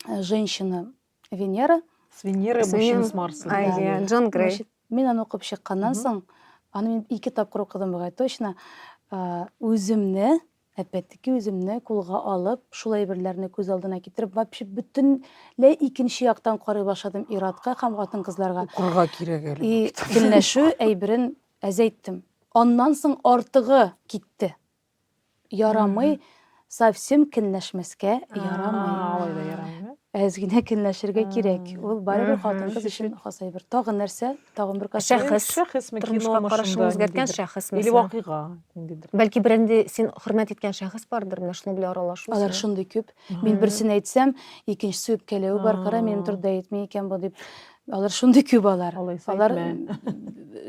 «Женщина Венера». С Венеры мужчина с Марса. Джон Грей. Мин аны укып чыкканнан соң, аны мин 2 тапкыр укыдым бугай, точно. Үземне, әпәттәки үземне кулга алып, шулай берләрне күз алдына китереп, вообще бөтенләй икенче яктан карый башладым иратка һәм хатын-кызларга. Укырга кирәк әле. Көнләшү әйберен әзәйттем. Аннан соң артыгы китте. Ярамый, совсем кенләшмәскә ярамый. Алай да ярамый. Әз генә кенләшергә кирәк. Ул барыбер хатын-кыз өчен хасай бер. Тагын нәрсә? Тагын бер Шәхес, тормышка карашың үзгәрткән шәхес Или мәсәлән. вакыйга. ниндидер. Бәлки беренде син хөрмәт иткән шәхес бардыр, менә шуның белән аралашу. Алар шундый күп. Мин берсен әйтсәм, икенчесе үпкәләү бар, кара минем турда әйтми икән бу дип. Алар шундый күп алар. Алар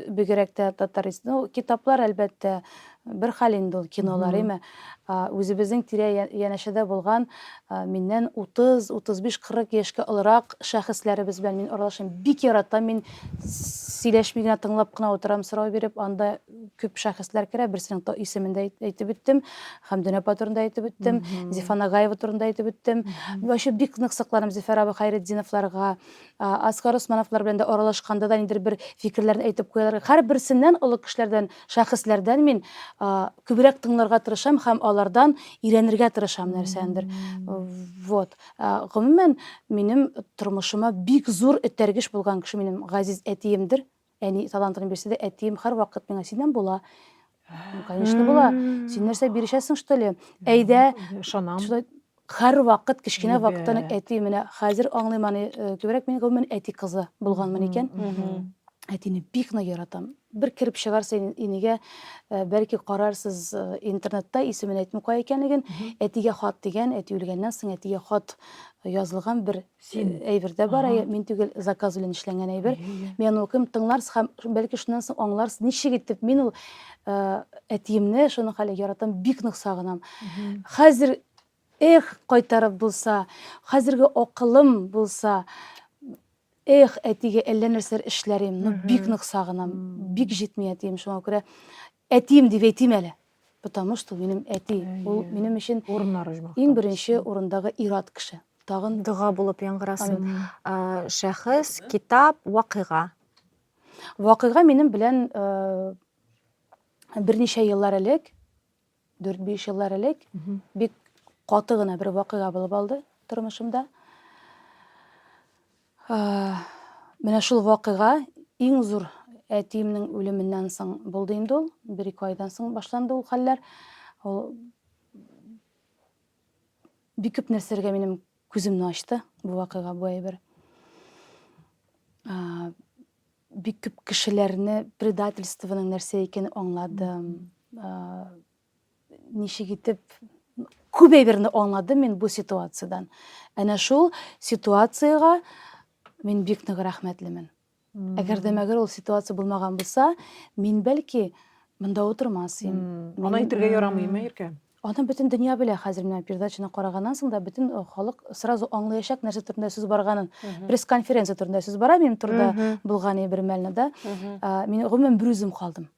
бигрәк тә татарис. Ну, китаплар әлбәттә бер хәл инде ул кинолар име. Үзебезнең тирә янәшәдә булган миннән 30-35-40 яшькә олырак шәхесләребез белән мин аралашам. Бик яратам. Мин сөйләшми генә тыңлап кына утырам, сорау биреп, анда күп шәхесләр керә. Берсенең исемен дә әйтеп беттем, Хәмдүн апа турында әйтеп беттем, Зифа Нагаева турында әйтеп беттем. Вообще бик нык сакланам Зифа аба Хайретдиновларга, Аскар Усмановлар белән дә аралашканда да ниндидер бер фикерләрне әйтеп куялар. Һәр берсеннән олы кешеләрдән, шәхесләрдән мин күбрәк тыңларга тырышам һәм алардан өйрәнергә тырышам нәрсәндер. Вот. Гомумән минем тормышыма бик зур этәргеш булган кеше минем Газиз әтиемдер. Әни талантын бирсә дә әтием һәр вакыт миңа синнән була. Конечно була. Син нәрсә бирешәсең что ли? Әйдә, Ышанам. һәр вакыт кичкенә вакыттан әти менә хәзер аңлыйм аны күбрәк мин гомумән әти кызы булганмын икән. Әтине бик нык яратам. Бер кирип чыгарса инегә, бәлки карарсыз интернетта исемен әйтмәй куя икәнлеген, әтигә хат дигән, әти үлгәннән соң әтигә хат язылган бер әйбер дә бар. Мин түгел, заказ белән эшләнгән әйбер. Мен укыйм, тыңларсыз һәм бәлки шуннан соң аңларсыз, ничек итеп мин ул әтиемне, шуның хәле яратам, бик нык сагынам. Хәзер кайтарып булса, хәзерге акылым булса, әтигә әллә нәрсәләр эшләрем, ну бик нык сагынам, бик җитми әтием, шуңа күрә әтием дип әйтим әле. Потому что минем әти, ул минем өчен иң беренче урындагы ират кеше. Тагын Дога булып яңгырасын. Шәхес, китап, вакыйга. Вакыйга минем белән берничә еллар элек, 4-5 еллар элек, бик каты гына бер вакыйга булып алды тормышымда. Менә шул вакыйга иң зур әтиемнең үлеменнән соң булды инде ул. 1-2 айдан соң башланды ул хәлләр. Ул бик күп нәрсәгә минем күземне ачты бу вакыйга, бу әйбер. Бик күп кешеләрне предательствоның нәрсә икәнен аңладым. Ничек итеп күп әйберне аңладым мин бу ситуациядән. Әнә шул ситуацияга мин бик нык рәхмәтлемен. Әгәр ул ситуация булмаган булса, мин бәлки монда утырмас идем. Аны әйтергә ярамыймы иркә? Аны бөтен дөнья белә хәзер менә передачаны караганнан соң да бөтен халык сразу аңлаячак нәрсә турында сүз барганын. Пресс-конференция турында сүз бара, минем турда булган бер мәлне дә. Мин гомумән бер үзем калдым.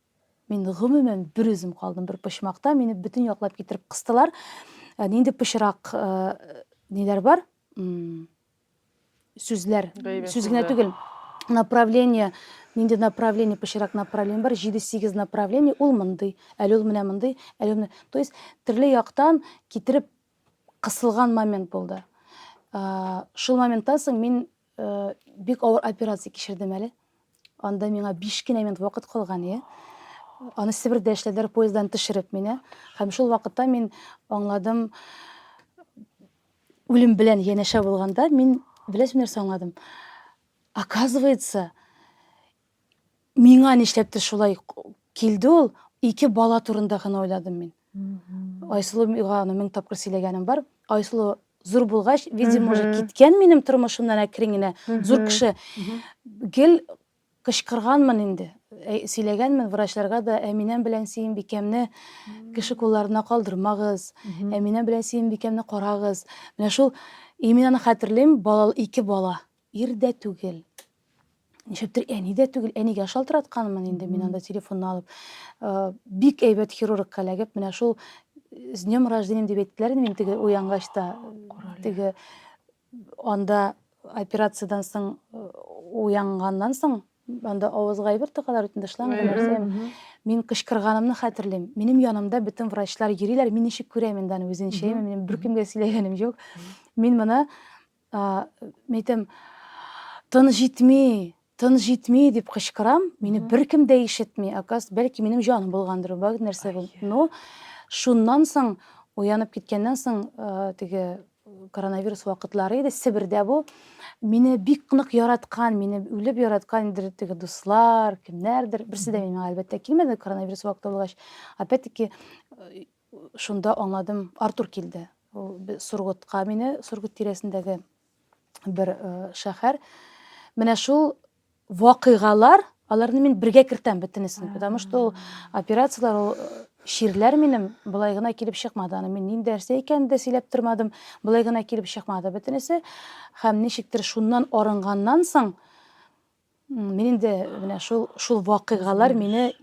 Бер почмакта мине бөтен яклап китереп кыстылар. Нинди пычрак ниләр бар? Сүзләр. Сүз генә түгел. Направление, нинди направление, пычрак направление бар, 7-8 направление, ул мондый, әле ул менә мондый, әле менә. То есть төрле яктан китереп кысылган момент булды. Шул моменттан соң мин бик авыр операция кичердем әле. Анда миңа 5 кенә минут вакыт калган, Аны Себердә эшләделәр, поезддан төшереп мине. Һәм шул вакытта мин аңладым, үлем белән янәшә булганда, мин беләсез нәрсә аңладым. Оказывается, миңа нишләптер шулай килде ул, 2 бала турында гына ойладым мин. Айсылу миңа аны 1000 тапкыр сөйләгәнем бар. Айсылу зур булгач, видимо, уже киткән минем тормышымнан әкрен зур кеше. Гел кычкырганмын инде. Сөйләгәнмен врачларга да, Әминә белән Сөембикәмне кеше кулларына калдырмагыз. Әминә белән Сөембикәмне карагыз. Менә шул мин аны хәтерлим, 2 бала. Ирдә түгел. Ничектер әни дә түгел, әнигә шалтыратканмын инде мин анда телефонны алып. Бик әйбәт хирург каләгеп, менә шул с днем рождения дип әйттеләр, мин теге уянгач та, теге анда операциядан соң уянганнан соң, анда авызга әйбер тыгалар үтен ташланган. Мин кычкырганымны хәтерлим. Минем янымда бөтен врачлар йөриләр, мин ничек күрәм инде аны үзенчә, мин беркемгә сөйләгәнем юк. Мин моны әйтәм, тын җитми дип кычкырам, мине беркем дә ишетми. Аказ, бәлки минем җаным булгандыр, бу нәрсә бу. Но шуннан соң уянып киткәннән соң теге коронавирус вакытлары иде Себердә бу. Мине бик нык яраткан, мине үлеп яраткан инде теге дуслар, кемнәрдер. Берсе дә миңа әлбәттә килмәде коронавирус вакыты булгач. Опять-таки шунда аңладым, Артур килде. Ул Сургутка мине, Сургут тирәсендәге бер шәһәр. Менә шул вакыйгалар, аларны мин бергә кертәм бөтенесен. Потому что ул операциялар, ул ширләр минем булай гына килеп чыкмады. Аны мин нинди нәрсә икәнен дә сөйләп тормадым. Булай гына килеп чыкмады бөтенесе. Һәм ничектер шуннан арынганнан соң мин инде менә шул вакыйгалар мине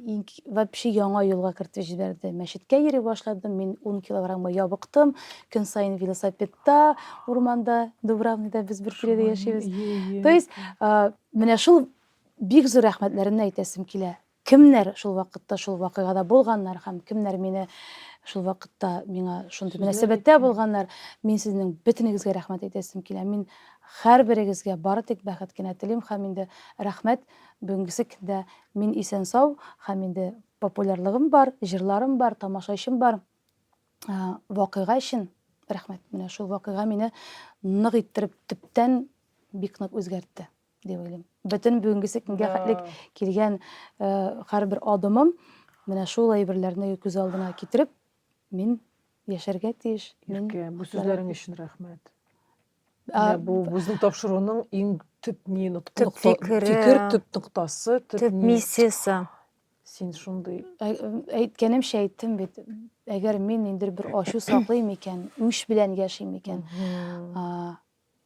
вообще яңа юлга кертеп җибәрде. Мәчеткә йөри башладым. Мин 10 килограммга ябыктым. Көн сайын велосипедта, урманда, Дубравныйда без бер тирәдә яшибез. То есть менә шул бик зур рәхмәтләрне әйтәсем килә. Кемнәр шул вакытта, шул вакыйгада булганнар һәм кемнәр мине шул вакытта миңа шундый мөнәсәбәттә булганнар. Мин сезнең бөтенегезгә рәхмәт әйтәсем килә. Мин һәрберегезгә бары тик бәхет кенә телим һәм инде рәхмәт бүгенге көндә мин исән сау һәм инде популярлыгым бар, җырларым бар, тамашачым бар. Вакыйга өчен рәхмәт. Менә шул вакыйга мине нык иттереп төптән бик нык үзгәртте дип уйлыйм. Бөтен бүгенге көнгә хәтлек килгән һәрбер адымым менә шул әйберләрне күз алдына китереп, мин яшәргә тиеш. Бу сүзләрең өчен рәхмәт. Бу безнең тапшыруның иң төп фикер, төп ноктасы, төп миссиясе. Син шундый Әйткәнемчә әйттем бит. Әгәр мин инде бер ачу саклыйм икән, үч белән яшим икән,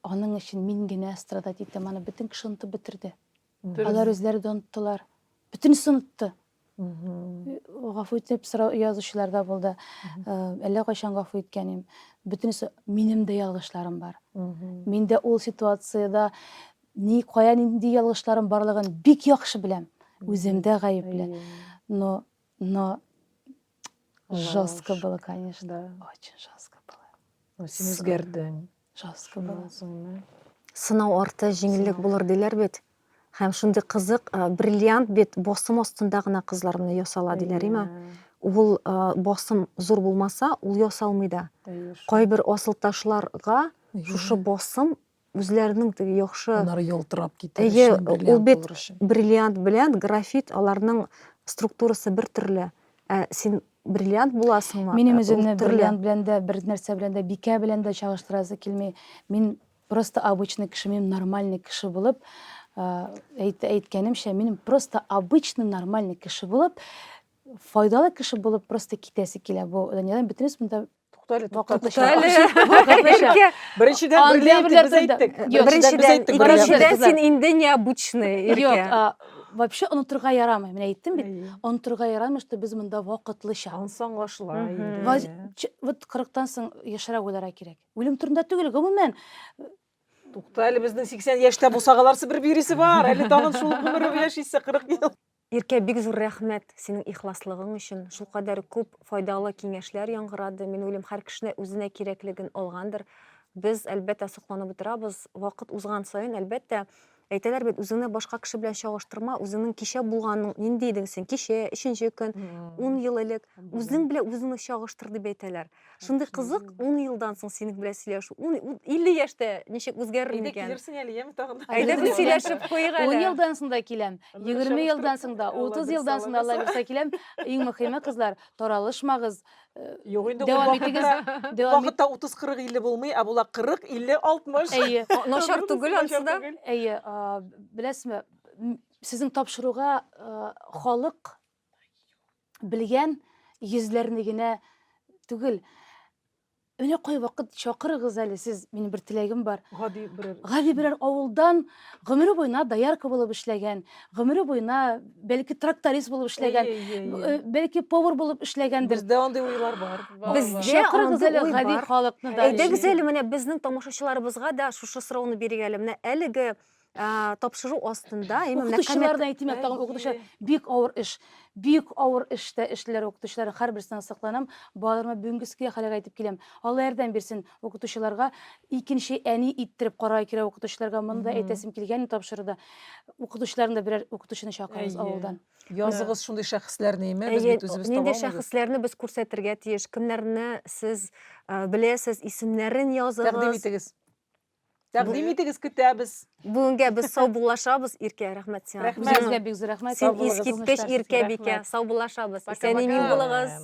аның өчен мин генә страдать итәм, аны бөтен кеше онытып бетерде. Алар үзләре дә оныттылар. Бөтенесе онытты. Гафу итеп сорау язучыларда булды. Әллә кайчан гафу иткәнем. Бөтенесе минем дә ялгышларым бар. Мин дә ул ситуацияда кая нинди ялгышларым барлыгын бик яхшы беләм. Үземдә гаепле. Но жестко было, конечно. Очень жестко было. Син үзгәрдең. Жестко было. Сынау арты җиңеллек булыр диләр бит. Һәм шундый кызык, бриллиант бит босым астында гына кызлар менә ясала диләр, име? Ул босым зур булмаса, ул ясалмый да. Кайбер асылташларга шушы босым үзләренең теге яхшы Алар ялтырап китә. Ул бит бриллиант белән графит аларның структурасы бер төрле. Син бриллиант буласыңмы? Минем үземне бриллиант белән дә, бер нәрсә белән дә, бикә белән дә чагыштырасы килми. Мин просто обычный кеше, мин нормальный кеше булып, әйткәнемчә, мин просто обычный нормальный кеше булып, файдалы кеше булып просто китәсе килә. Бу дөньядан бөтенес монда Беренчедән бриллиант без әйттек. Беренчедән син инде необычный. Юк, вообще онытырга ярамый. Мен әйттем бит, онытырга ярамый, что без монда вакытлыча. Ансаң ашла. Вот 40-тан соң яшәргә уйларга кирәк. Үлем турында түгел, гомумән. Тукта, әле безнең 80 яшьтә булсагаларсы бер бирисе бар. Әле тагын шул гомер яшисе 40 ел. Иркә, бик зур рәхмәт синең ихласлыгың өчен. Шул кадәр күп файдалы киңәшләр яңгырады. Мин уйлыйм, һәр кешене үзенә кирәклеген алгандыр. Без әлбәттә сокланып утырабыз. Вакыт узган саен әлбәттә әйтәләр бит, үзеңне башка кеше белән чагыштырма, үзеңнең кичә булганың нинди идең син? Кичә, 3нче көн, 10 ел элек, үзең белән үзеңне чагыштыр дип әйтәләр. Шундый кызык, 10 елдан соң синең белән сөйләшү. 50 яшьтә ничек үзгәрер икән? Килерсең әле, яме тагын. Әйдә без сөйләшеп куйыйк 10 әле. елдан соң да киләм, 20 елдан соң да, 30 елдан соң да Алла бирсә киләм. Иң мөһиме, кызлар, таралышмагыз. Юк инде Дәвам итегез. Вакытта 30-40-50 булмый, ә була 40-50-60. Әйе. Начар түгел ансы да. Әйе, беләсезме, сезнең тапшыруга халык белгән йөзләрне генә түгел. Менә кай вакыт чакырыгыз әле, сез, минем бер теләгем бар. Гади берәр авылдан гомере буена доярка булып эшләгән, гомере буена бәлки тракторист булып эшләгән, бәлки повар булып эшләгәндер. Бездә андый уйлар бар. Бездә Чакырыгыз әле гади халыкны да. Әйдәгез әле менә безнең тамашачыларыбызга да шушы сорауны бирик әле. Менә әлеге тапшыру астында укытучылардан әйтим тагын укытучылар бик авыр эштә эшләр укытучылар һәрберсенә сакланам балаларыма бүгенгесенә хәлгә әйтеп киләм Алла ярдәм бирсен укытучыларга икенче әни иттереп карай кирәк укытучыларга монда әйтәсем килгән тапшыруда укытучыларны да берәр укытучыны чакырабыз авылдан Языгыз шундый шәхесләрне име без бит үзебез таба нинди алмыйбыз. шәхесләрне без күрсәтергә тиеш кемнәрне сез беләсез исемнәрен языгыз Тәкъдим итегез көтәбез. бүгенгә без саубуллашабыз Иркә рәхмәт сиңа Үзегезгә бик зур рәхмәт син искиткеч Иркә бикә саубуллашабыз исән-имин булыгыз